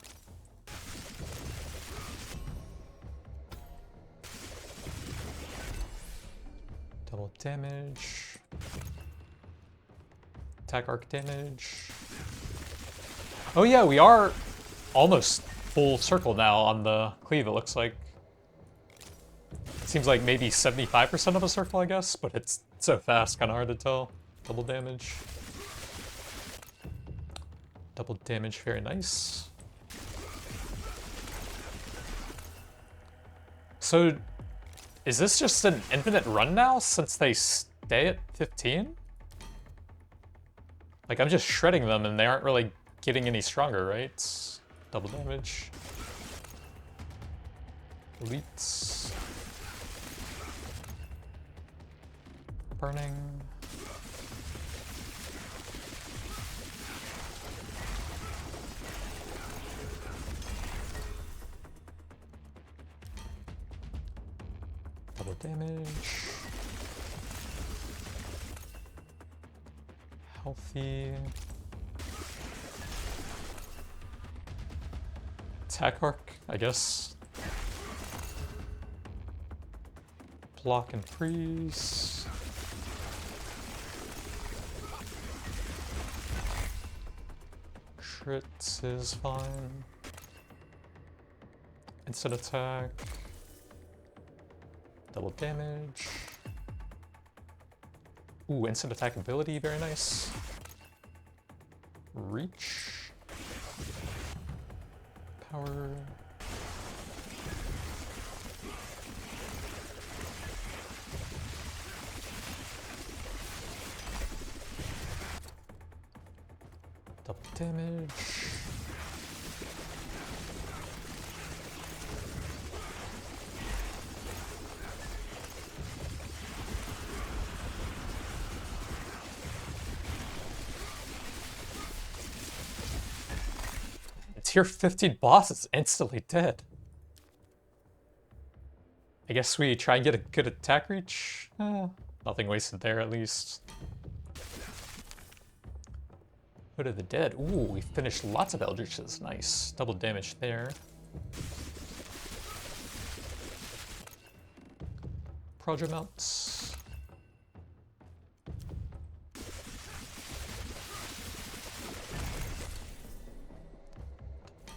Double damage. Attack arc damage. Oh yeah, we are almost full circle now on the cleave, it looks like. It seems like maybe 75% of a circle, I guess, but it's so fast, kind of hard to tell. Double damage. Double damage, very nice. So, is this just an infinite run now, since they stay at 15? Like, I'm just shredding them, and they aren't really getting any stronger, right? Double damage. Elites. Burning. Double damage. Healthy. Attack arc, I guess. Block and freeze. Crit is fine. Instant attack. Double damage. Ooh, instant attack ability, very nice. Reach. Power. Double damage. Tier 15 boss is instantly dead. I guess we try and get a good attack reach. Nothing wasted there, at least. Hood of the Dead. Ooh, we finished lots of Eldritches. Nice. Double damage there. Project mounts.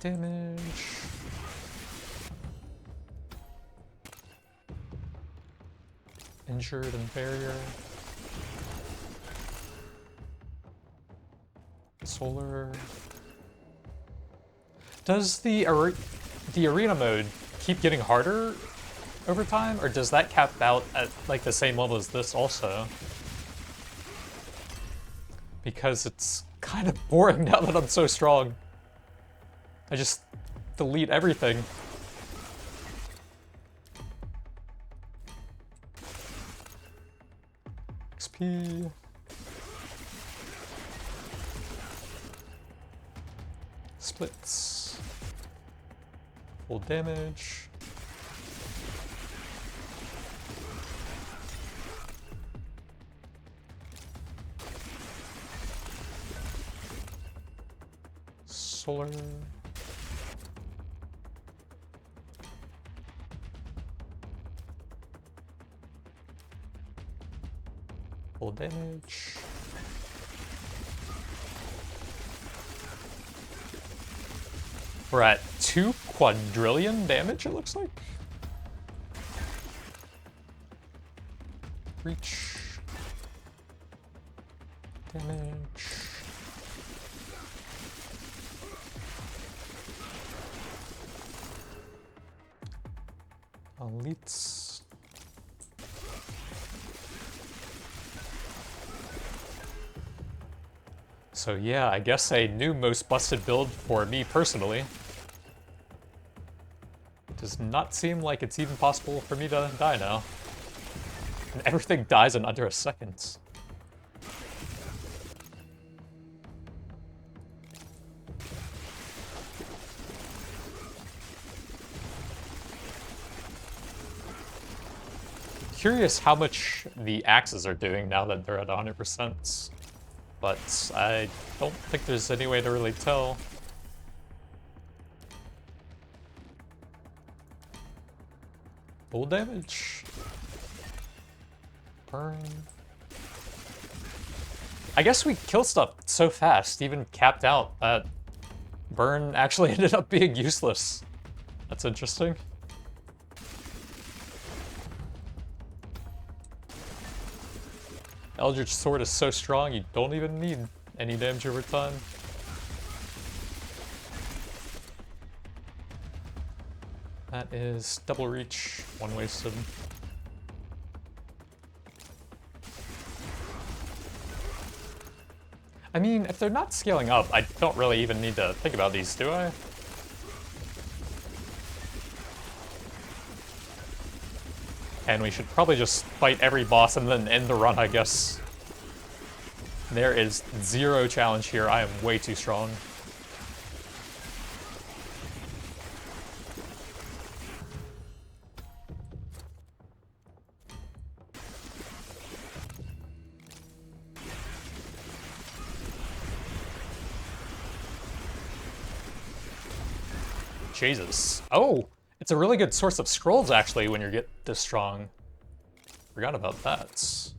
Damage. Injured and barrier. Solar. Does the arena mode keep getting harder over time, or does that cap out at like the same level as this also? Because it's kind of boring now that I'm so strong. I just delete everything. XP. Splits. Full damage. Solar. Full damage. We're at 2 quadrillion damage, it looks like. Reach. Damage. Elites. So yeah, I guess a new most busted build for me personally. It does not seem like it's even possible for me to die now. And everything dies in under a second. Curious how much the axes are doing now that they're at 100%. But I don't think there's any way to really tell. Full damage. Burn. I guess we kill stuff so fast, even capped out, that burn actually ended up being useless. That's interesting. Eldritch Sword is so strong, you don't even need any damage over time. That is double reach, 1 wasted. I mean, if they're not scaling up, I don't really even need to think about these, do I? And we should probably just fight every boss and then end the run, I guess. There is 0 challenge here. I am way too strong. Jesus. Oh! It's a really good source of scrolls, actually, when you get this strong. Forgot about that.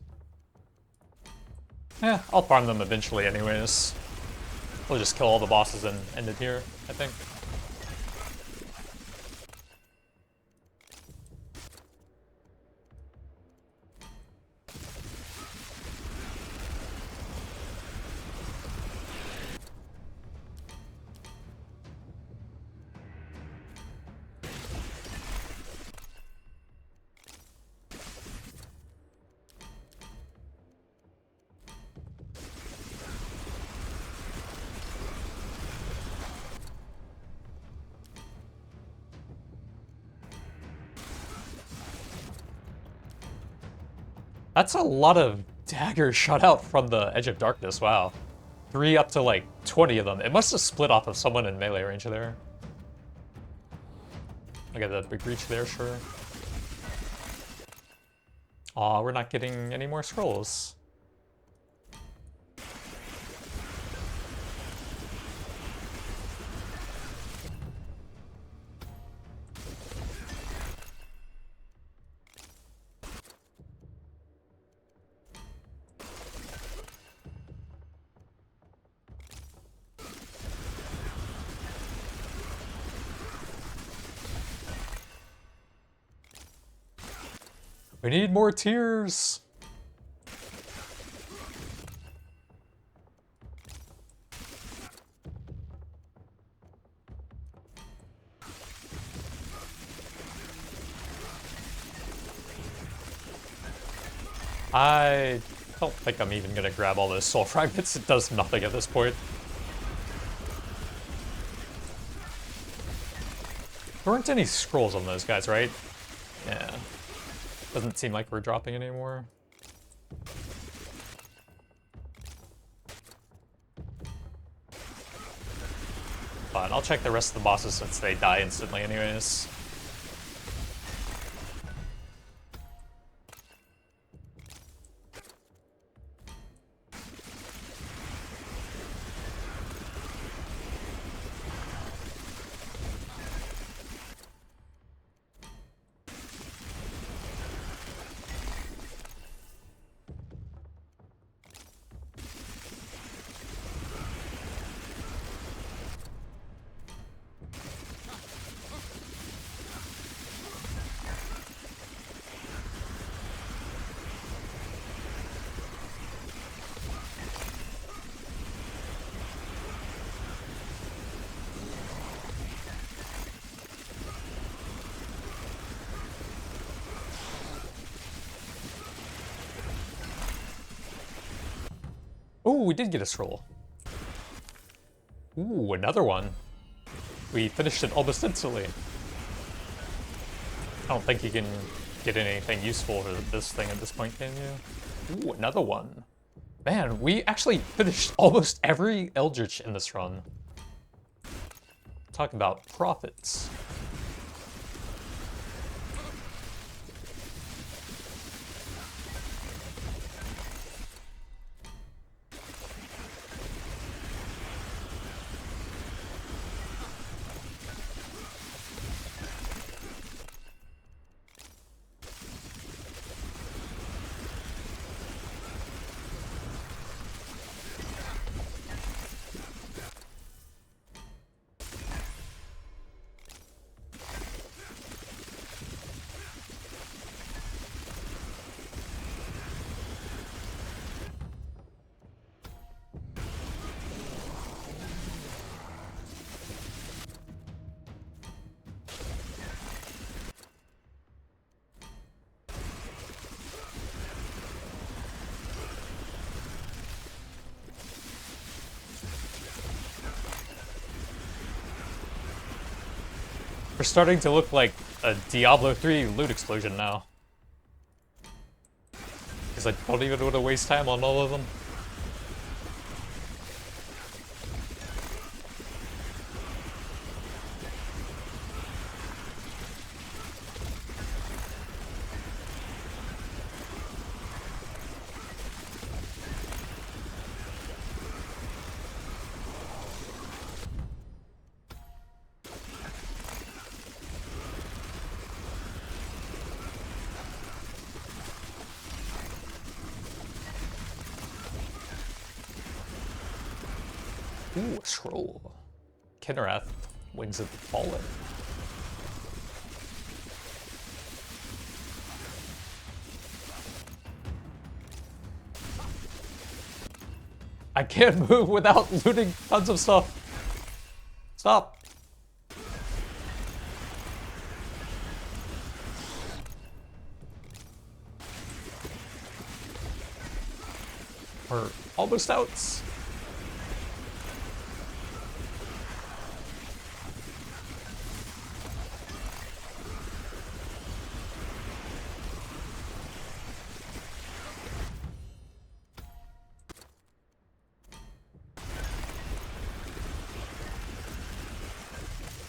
Eh, I'll farm them eventually anyways. We'll just kill all the bosses and end it here, I think. That's a lot of daggers shot out from the Edge of Darkness, wow. 3 up to like 20 of them. It must have split off of someone in melee range there. I got that big reach there, sure. Aw, we're not getting any more scrolls. We need more tears. I don't think I'm even gonna grab all those soul fragments. It does nothing at this point. There weren't any scrolls on those guys, right? Yeah. Doesn't seem like we're dropping anymore. Fine, I'll check the rest of the bosses since they die instantly anyways. Ooh, we did get a scroll. Ooh, another one. We finished it almost instantly. I don't think you can get anything useful for this thing at this point, can you? Ooh, another one. Man, we actually finished almost every Eldritch in this run. Talk about profits. We're starting to look like a Diablo 3 loot explosion now. Because I don't even want to waste time on all of them. Ooh, a scroll. Kinnerath, Wings of the Fallen. I can't move without looting tons of stuff. Stop. We're almost out.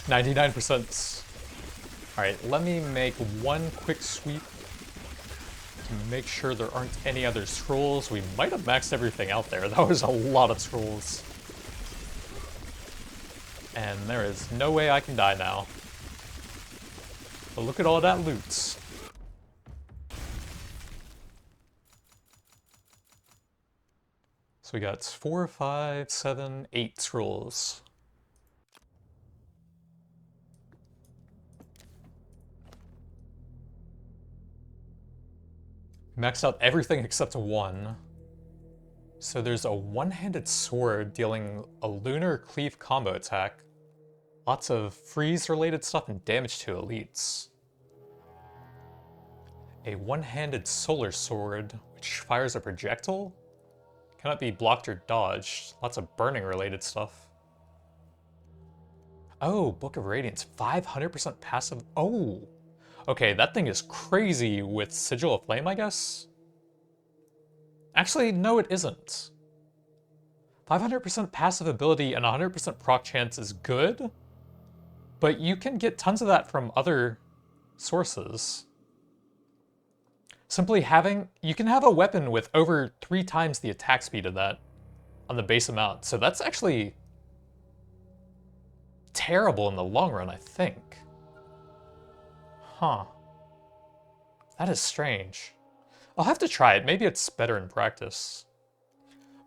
%. Alright, let me make one quick sweep to make sure there aren't any other scrolls. We might have maxed everything out there. That was a lot of scrolls. And there is no way I can die now. But look at all that loot. So we got 4, 5, 7, 8 scrolls. Maxed out everything except one. So there's a one-handed sword dealing a lunar cleave combo attack. Lots of freeze-related stuff and damage to elites. A one-handed solar sword, which fires a projectile. Cannot be blocked or dodged. Lots of burning related stuff. Oh, Book of Radiance, 500% passive. Oh, okay, that thing is crazy with Sigil of Flame, I guess? Actually, no, it isn't. 500% passive ability and 100% proc chance is good, but you can get tons of that from other sources. Simply having, you can have a weapon with over 3 times the attack speed of that on the base amount, so that's actually terrible in the long run, I think. Huh. That is strange. I'll have to try it, maybe it's better in practice.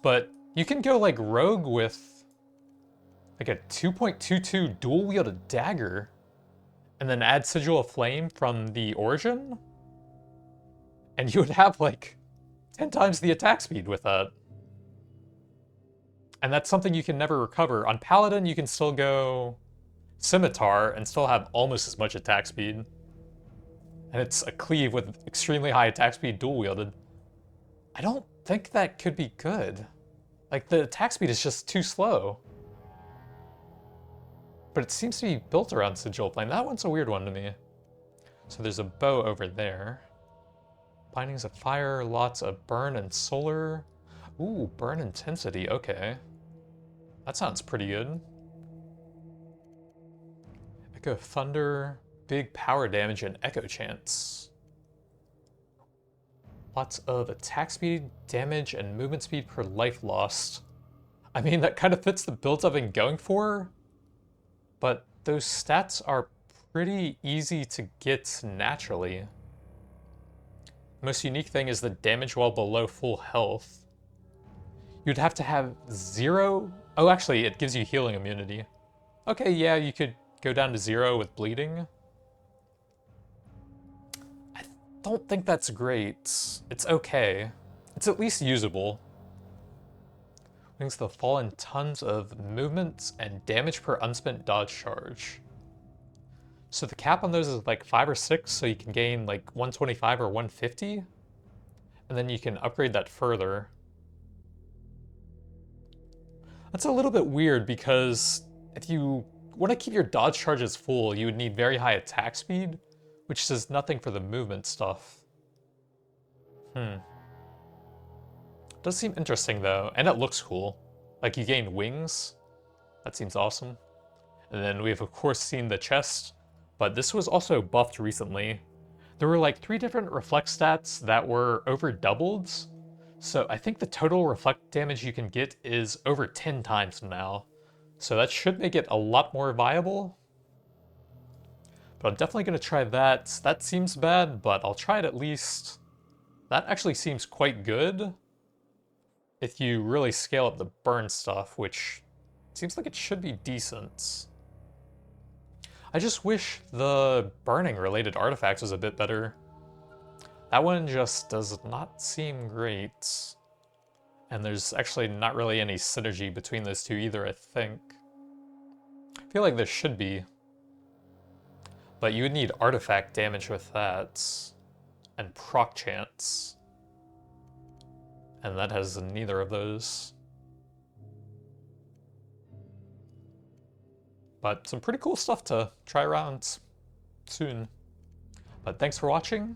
But you can go like rogue with like a 2.22 dual wielded dagger and then add Sigil of Flame from the origin, and you would have like 10 times the attack speed with that. And that's something you can never recover. On Paladin, you can still go Scimitar and still have almost as much attack speed. And it's a cleave with extremely high attack speed dual wielded. I don't think that could be good. Like, the attack speed is just too slow. But it seems to be built around Sigil of Flame. That one's a weird one to me. So there's a bow over there. Bindings of Fire, lots of burn and solar. Ooh, burn intensity, okay. That sounds pretty good. Echo Thunder, big power damage, and echo chance. Lots of attack speed, damage, and movement speed per life lost. I mean, that kind of fits the builds I've been going for, but those stats are pretty easy to get naturally. The most unique thing is the damage while below full health. You'd have to have 0... Oh, actually, it gives you healing immunity. Okay, yeah, you could go down to 0 with bleeding. I don't think that's great. It's okay. It's at least usable. Wings of the Fallen, tons of movement and damage per unspent dodge charge. So the cap on those is like 5 or 6, so you can gain like 125 or 150. And then you can upgrade that further. That's a little bit weird because if you want to keep your dodge charges full, you would need very high attack speed, which does nothing for the movement stuff. Does seem interesting though, and it looks cool. Like you gain wings. That seems awesome. And then we have of course seen the chest, but this was also buffed recently. There were like 3 different reflect stats that were over doubled. So I think the total reflect damage you can get is over 10 times now. So that should make it a lot more viable. But I'm definitely going to try that. That seems bad, but I'll try it at least. That actually seems quite good if you really scale up the burn stuff, which seems like it should be decent. I just wish the burning related artifacts was a bit better. That one just does not seem great. And there's actually not really any synergy between those two either, I think. I feel like there should be. But you would need artifact damage with that. And proc chance. And that has neither of those. But some pretty cool stuff to try around soon. But thanks for watching,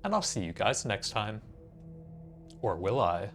and I'll see you guys next time. Or will I?